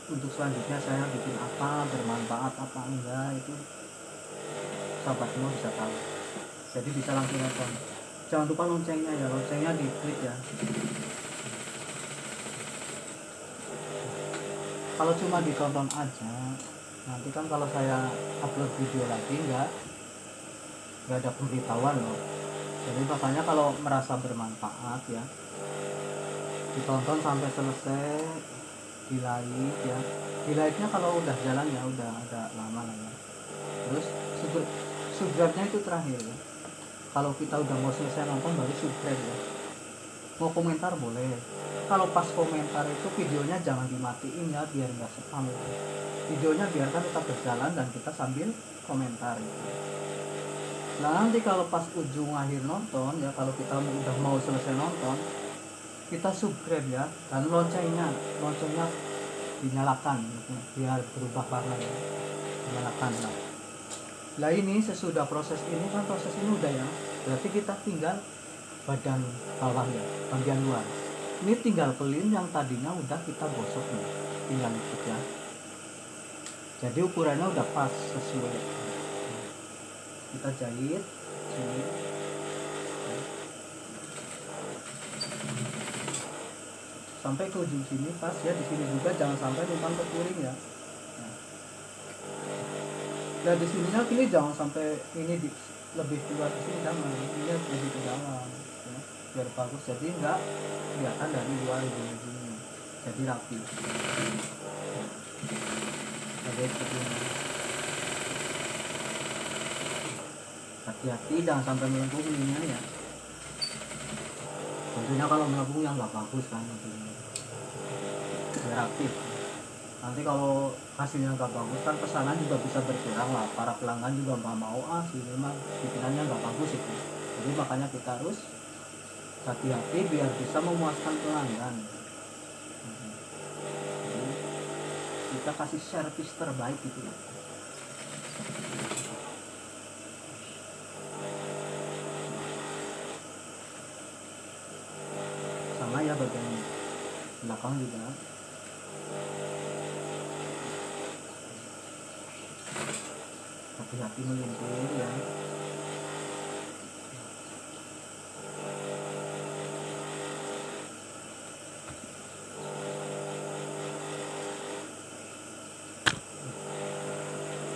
untuk selanjutnya saya bikin apa, bermanfaat apa enggak, itu sahabat semua bisa tahu, jadi bisa langsung nonton. Jangan lupa loncengnya ya, loncengnya diklik ya. Kalau cuma ditonton aja, nanti kan kalau saya upload video lagi nggak ada pemberitahuan loh. Jadi makanya kalau merasa bermanfaat ya, ditonton sampai selesai, Dilight ya, delightnya kalau udah jalan ya udah agak lama lah ya. Terus subscribe-nya itu terakhir ya, kalau kita udah mau selesai nonton baru subscribe ya. Mau komentar boleh, kalau pas komentar itu videonya jangan dimatiin ya, biar nggak spam ya. Videonya biarkan tetap berjalan dan kita sambil komentar ya. Nah nanti kalau pas ujung akhir nonton ya, kalau kita udah mau selesai nonton, kita subscribe ya, dan loncengnya dinyalakan biar berubah warna ya, dinyalakan lah. Nah ini sesudah proses ini kan, proses ini udah ya, berarti kita tinggal bagian bawah ya, bagian luar ini tinggal clean, yang tadinya udah kita gosok nih, tinggal ikut ya. Jadi ukurannya udah pas sesuai, kita jahit sini sampai ke ujung sini pas ya. Di sini juga jangan sampai numpang ke kuring ya. Nah di sininya ini jangan sampai ini lebih keluar ke sini, jangan, ini lebih ke dalam ya, biar bagus, jadi enggak kelihatan dari luar ujung-ujungnya, jadi rapi. Jadi seperti ini. Hati-hati jangan sampai melengkung ininya ya. Tentunya kalau melengkung yang nggak bagus kan, biar rapi. Nanti kalau hasilnya nggak bagus kan pesanan juga bisa berkurang lah, para pelanggan juga nggak mau sih memang bikinannya nggak bagus itu. Jadi makanya kita harus hati-hati biar bisa memuaskan pelanggan. Jadi kita kasih servis terbaik gitu ya. Sama ya bagian belakang juga. Hati-hati melintir ya.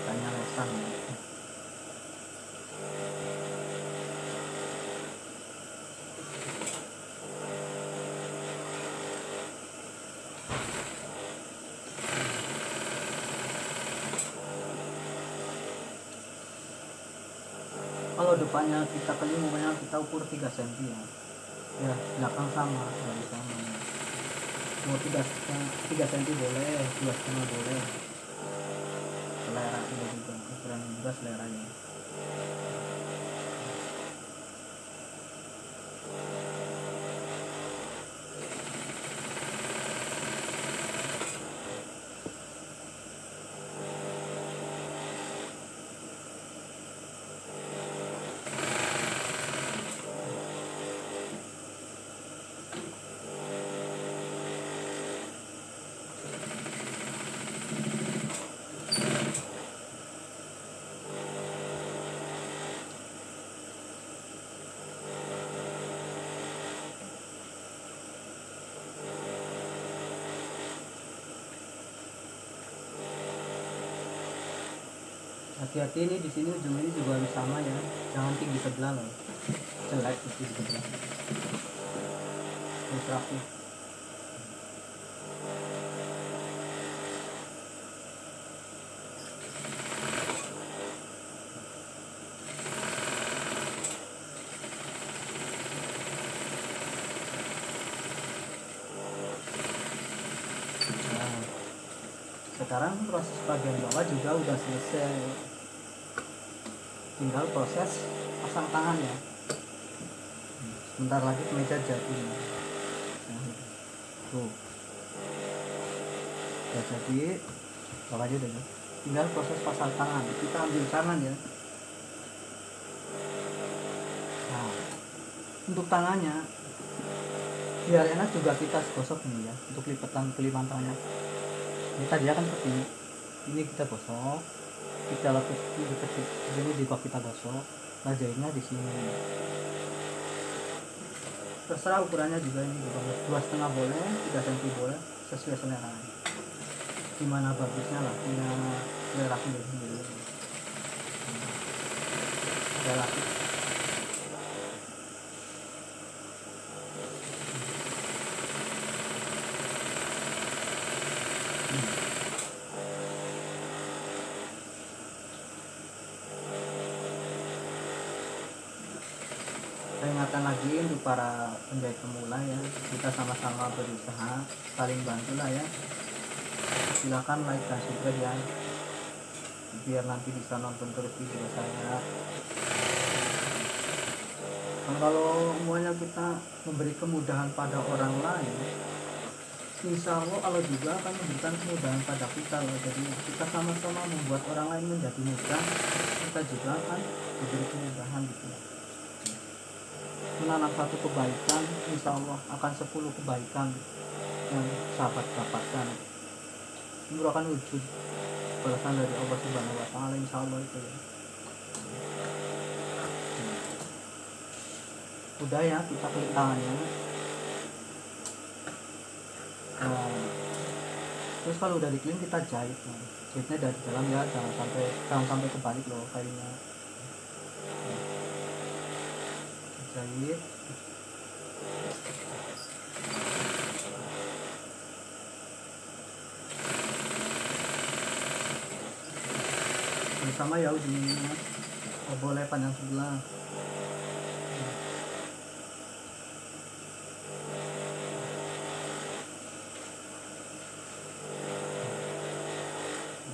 Tanya lesan ya. Kalau depannya kita keling, umumnya kita ukur 3 cm ya. Ya, belakang sama, dari sama. Mau 3 cm boleh, 2,5 boleh. Selera juga, ukuran juga seleranya. Hati-hati ini di sini ujung ini juga harus sama ya, jangan tinggi sebelah loh, jelek di sebelah. Terus rapi. Nah, sekarang proses bagian bawah juga udah selesai. Tinggal proses pasang tangan ya. Sebentar lagi meja jadi. Tuh. Udah jadi. Bawa aja deh. Tinggal proses pasang tangan. Kita ambil tangan ya. Nah, untuk tangannya biar enak juga kita gosok nih ya, untuk lipatan tangannya. Ini tadi kan seperti ini. Ini kita gosok. Kita lapis ini juga kita gosok. Nah jahitnya di sini. Terserah ukurannya juga, ini juga 2,5 boleh, 3 cm boleh, sesuai selera. Gimana bagusnya lah, punya selera sendiri. Ada lapis. ingatkan lagi untuk para penjahit pemula ya, kita sama-sama berusaha saling bantu lah ya. Silakan like dan subscribe ya, biar nanti bisa nonton terus video saya. Kalau semuanya kita memberi kemudahan pada orang lain, insya Allah Allah juga akan memberikan kemudahan pada kita loh. Jadi kita sama-sama membuat orang lain menjadi mudah, kita juga akan diberi kemudahan gitu. Menanam satu kebaikan, insya Allah akan 10 kebaikan yang sahabat dapatkan. Ini merupakan wujud balasan dari Allah Subhanahu Wa Taala, insya Allah itu ya. Udah ya, kita klik tangannya. Terus kalau udah diklik kita jahit, jahitnya dari dalam ya, jangan sampai kebalik loh kainnya. Jahit. Sama ya ujungnya, boleh panjang sebelah.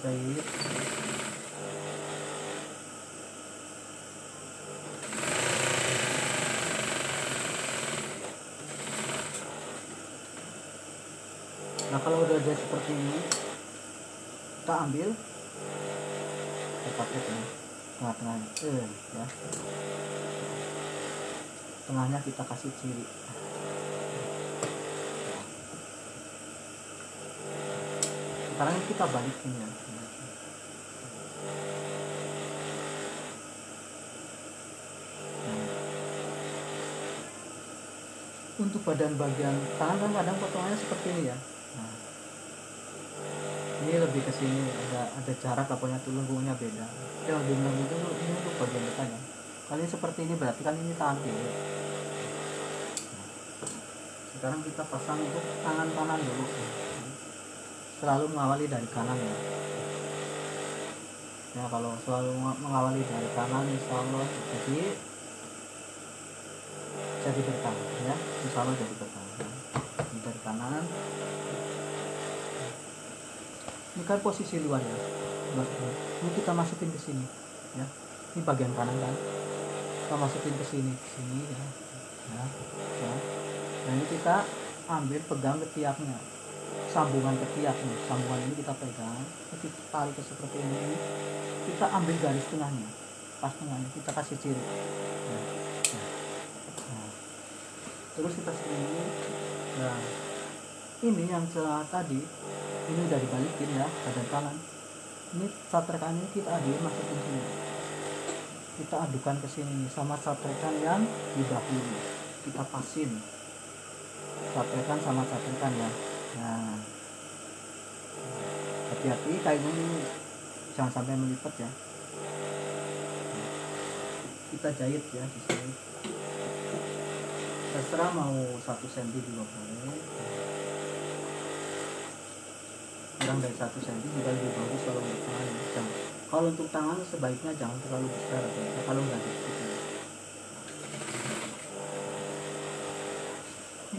Jahit. Nah kalau udah jahit seperti ini, kita ambil tepatnya tengah-tengahnya ya, tengahnya kita kasih ciri. Sekarang kita balikin ya. Untuk bagian tangan kan kadang potongannya seperti ini ya. Nah, ini lebih ke sini, ada jarak apanya tuh, lenggungnya beda. Ya lebih itu ini untuk bagian depannya. Kali ini seperti ini berarti kan ini tangan kiri. Nah, sekarang kita pasang untuk tangan kanan dulu. Selalu mengawali dari kanan ya. Ya kalau selalu mengawali dari kanan, insya Allah jadi berkah ya, insya Allah jadi berkah. Ini dari kanan. Ini kan posisi luar ya. Ini kita masukin ke sini ya. Ini bagian kanan kan. Kita masukin ke sini ya. Ya. Nah ini kita ambil pegang ketiaknya. Sambungan ketiak nih. Sambungan ini kita pegang, kita tarik ke seperti ini. Kita ambil garis tengahnya. Pas tengahnya kita kasih ciri. Nah. Terus kita sini. Nah, ini yang tadi ini udah dibalikin ya, badan kanan. Ini satrekan ini kita masukin sini. Kita adukan ke sini sama satrekan yang di bahu. Kita pasin. Satrekan sama satrekan ya. Nah, hati-hati kainnya ini jangan sampai melipat ya. Kita jahit ya di sini. Terserah mau 1 cm juga boleh. Kurang dari 1 cm juga lebih bagus kalau untuk tangan. Kalau untuk tangan sebaiknya jangan terlalu besar ya, kalau nggak gitu.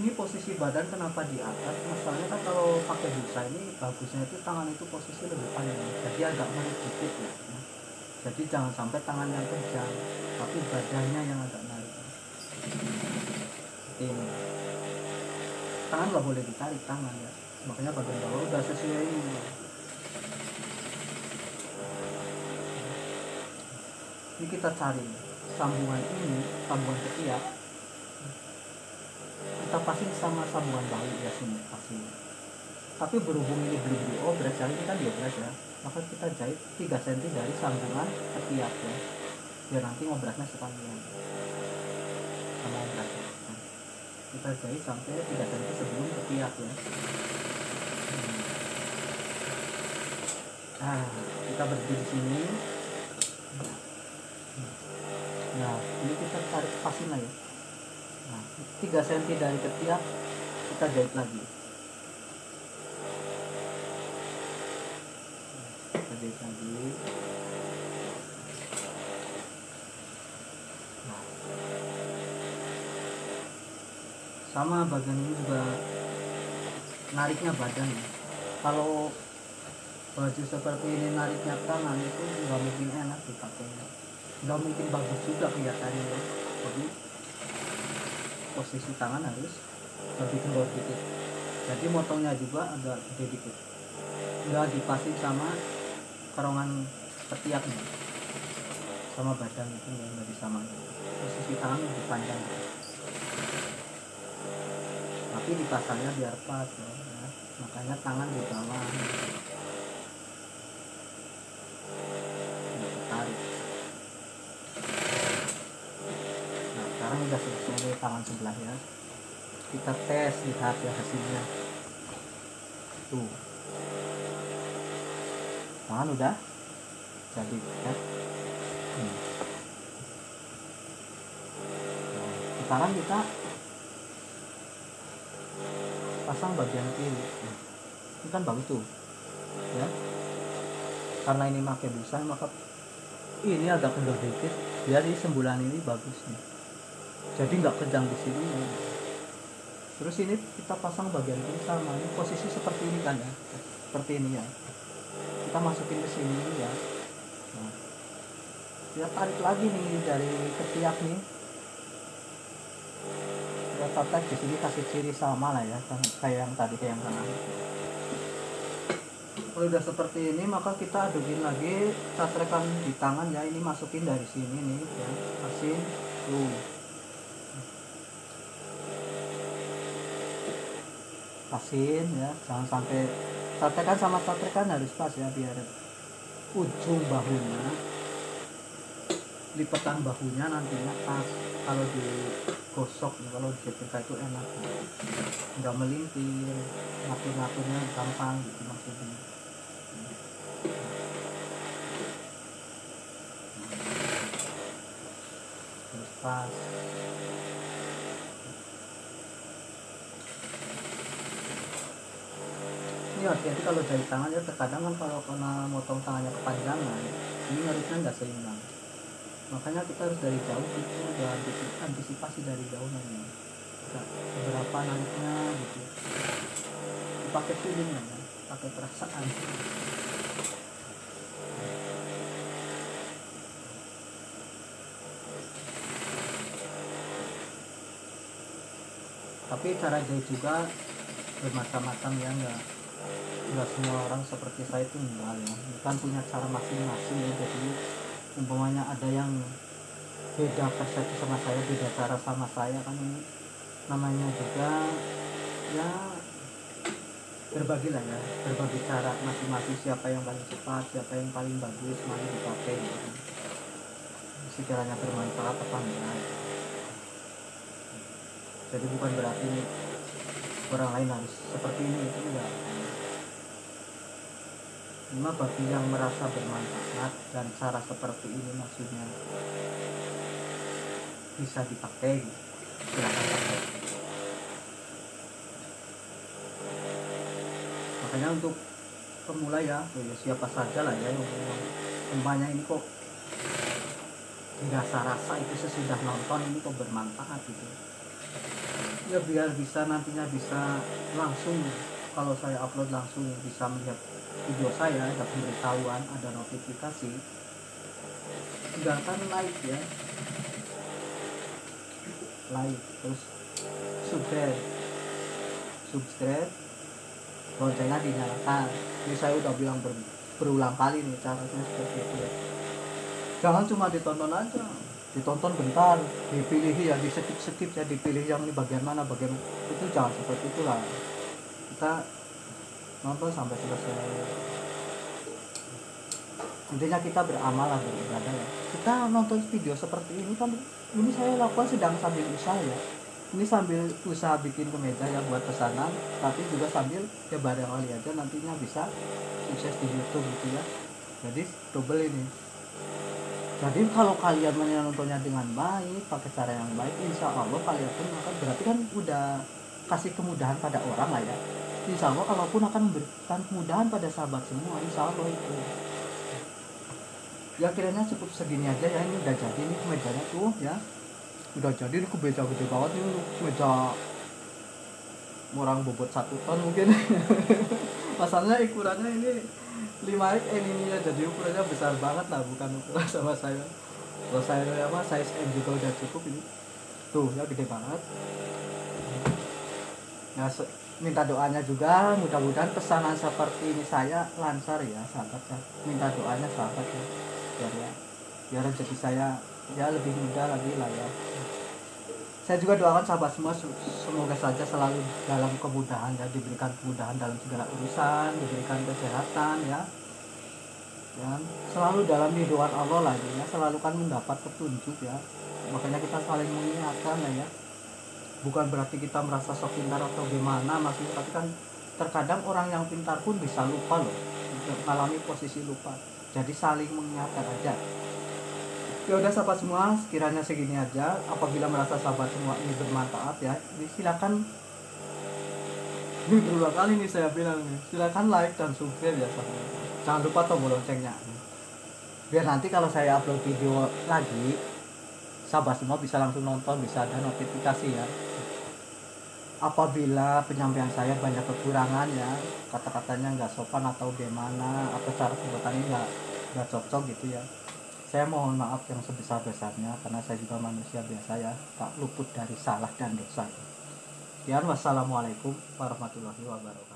Ini posisi badan kenapa di atas? Masalahnya kan kalau pakai busa ini bagusnya itu tangan itu posisi lebih panjang, jadi agak menarik dikit ya. Jadi jangan sampai tangan yang kejang, tapi badannya yang agak narik. Ini tangan nggak boleh ditarik tangan ya, makanya bagian bawah udah sesuai ini. Ini kita cari sambungan ini, sambungan ketiak. Kita pasang sama sambungan bahu ya sini pasang. Tapi berhubung ini belum diobras, jadi ini kan diobras ya, maka kita jahit 3 cm dari sambungan ketiak ya, biar nanti ngobrasnya sekalian sama obrasnya. Kita jahit sampai 3 cm sebelum ketiak ya. Nah, kita berdiri di sini. Nah, ini kita tarik pasin lagi. Nah, 3 cm dari ketiak kita jahit lagi. Kita jahit lagi. Nah, Sama bagian ini juga nariknya badan. Kalau baju seperti ini nariknya tangan itu nggak mungkin enak dipakai, nggak mungkin bagus juga kelihatannya ya. Jadi posisi tangan harus lebih kendor dikit, jadi motongnya juga agak gede dikit, nggak dipasing sama kerongan ketiaknya sama badan itu nggak disamain. Posisi tangan lebih panjang tapi dipasangnya biar pas ya. Makanya tangan di bawah tarik. Nah sekarang udah selesai nih tangan sebelah ya, kita tes lihat ya hasilnya. Tuh tangan udah jadi ya. Nah, sekarang kita pasang bagian kiri. Ini kan bagus tuh ya, karena ini pakai busa maka ini agak kendor dikit biar di sembulan ini bagus nih, jadi nggak kejang di sini. Terus ini kita pasang bagian kiri sama, ini posisi seperti ini kan ya, seperti ini ya, kita masukin ke sini ya. Nah, kita tarik lagi nih dari ketiak nih, kita tarik di sini, kasih ciri sama lah ya, kayak yang tadi, kayak yang kanan. Kalau udah seperti ini maka kita adukin lagi catrekan di tangan ya, ini masukin dari sini nih ya, kasih tuh, pasin ya, jangan sampai catrekan sama catrekan harus pas ya, biar ujung bahunya, lipatan bahunya nantinya pas kalau digosok ya, kalau disetrika itu enak, nggak melintir, ngatur-ngaturnya gampang gitu maksudnya. Terus pas. Ini hati-hati kalau jahit tangan ya, terkadang kan kalau kena motong tangannya kepanjangan ini ngarisnya nggak seimbang, makanya kita harus dari jauh gitu, udah antisipasi dari jauh nih beberapa nariknya gitu, dipakai feeling ya, pakai perasaan. Tapi cara jahit juga bermacam-macam ya, nggak semua orang seperti saya itu enggak ya, kan punya cara masing-masing ya. Jadi umpamanya ada yang beda persepsi sama saya, beda cara sama saya, kan ini namanya juga ya berbagi lah ya, berbagi cara masing-masing, siapa yang paling cepat, siapa yang paling bagus, mana dipakai gitu. Sekiranya bermanfaat apa enggak. Jadi bukan berarti orang lain harus seperti ini, itu enggak. Cuma bagi yang merasa bermanfaat dan cara seperti ini maksudnya bisa dipakai, silakan pakai. Makanya untuk pemula ya, siapa saja lah ya yang umpamanya ini kok dirasa-rasa itu sesudah nonton ini kok bermanfaat gitu ya, biar bisa nantinya bisa langsung, kalau saya upload langsung bisa melihat video saya, ada pemberitahuan, ada notifikasi, tinggalkan like ya, like, terus subscribe, loncengnya dinyalakan. Ini saya udah bilang berulang kali nih caranya seperti itu ya. Jangan cuma ditonton aja, ditonton bentar, dipilih ya, di skip ya, dipilih yang ini bagian mana, itu jangan seperti itulah. Kita nonton sampai selesai, intinya kita beramal lah, beribadah ya. Kita nonton video seperti ini kan, ini saya lakukan sedang sambil usaha ya, ini sambil usaha bikin kemeja ya buat pesanan, tapi juga sambil ya barangkali aja nantinya bisa sukses di YouTube gitu ya. Jadi double ini. Jadi kalau kalian menontonnya dengan baik, pakai cara yang baik, insya Allah kalian pun akan, berarti kan udah kasih kemudahan pada orang lah ya. Insya Allah kalaupun akan memberikan kemudahan pada sahabat semua, insya Allah itu. Ya kiranya cukup segini aja ya, ini udah jadi, ini kemejanya tuh ya. Udah jadi, ini kemeja gede banget, ini meja orang bobot 1 ton mungkin. Masalahnya ukurannya ini 5x ini ya, jadi ukurannya besar banget lah, bukan ukuran sama saya. Kalau saya apa size M juga udah cukup ini. Tuh ya gede banget. Nah, minta doanya juga, mudah-mudahan pesanan seperti ini saya lancar ya sahabat ya. Minta doanya sahabat ya, biar rezeki saya ya lebih mudah lagi lah ya. Saya juga doakan sahabat semua semoga saja selalu dalam kemudahan ya, diberikan kemudahan dalam segala urusan, diberikan kesehatan ya. Dan selalu dalam ridhoan Allah lagi ya, selalu kan mendapat petunjuk ya. Makanya kita saling mengingatkan lah ya. Bukan berarti kita merasa sok pintar atau gimana maksudnya, tapi kan terkadang orang yang pintar pun bisa lupa loh, mengalami posisi lupa. Jadi saling mengingatkan aja. Ya udah sahabat semua, sekiranya segini aja. Apabila merasa sahabat semua ini bermanfaat ya, silakan. Ini berulang kali nih saya bilang nih, silakan like dan subscribe ya sahabat. Jangan lupa tombol loncengnya. Biar nanti kalau saya upload video lagi, sahabat semua bisa langsung nonton, bisa ada notifikasi ya. Apabila penyampaian saya banyak kekurangan ya, kata-katanya nggak sopan atau gimana, atau cara pembuatannya nggak cocok gitu ya, saya mohon maaf yang sebesar-besarnya, karena saya juga manusia biasa ya, tak luput dari salah dan dosa. Wassalamualaikum warahmatullahi wabarakatuh.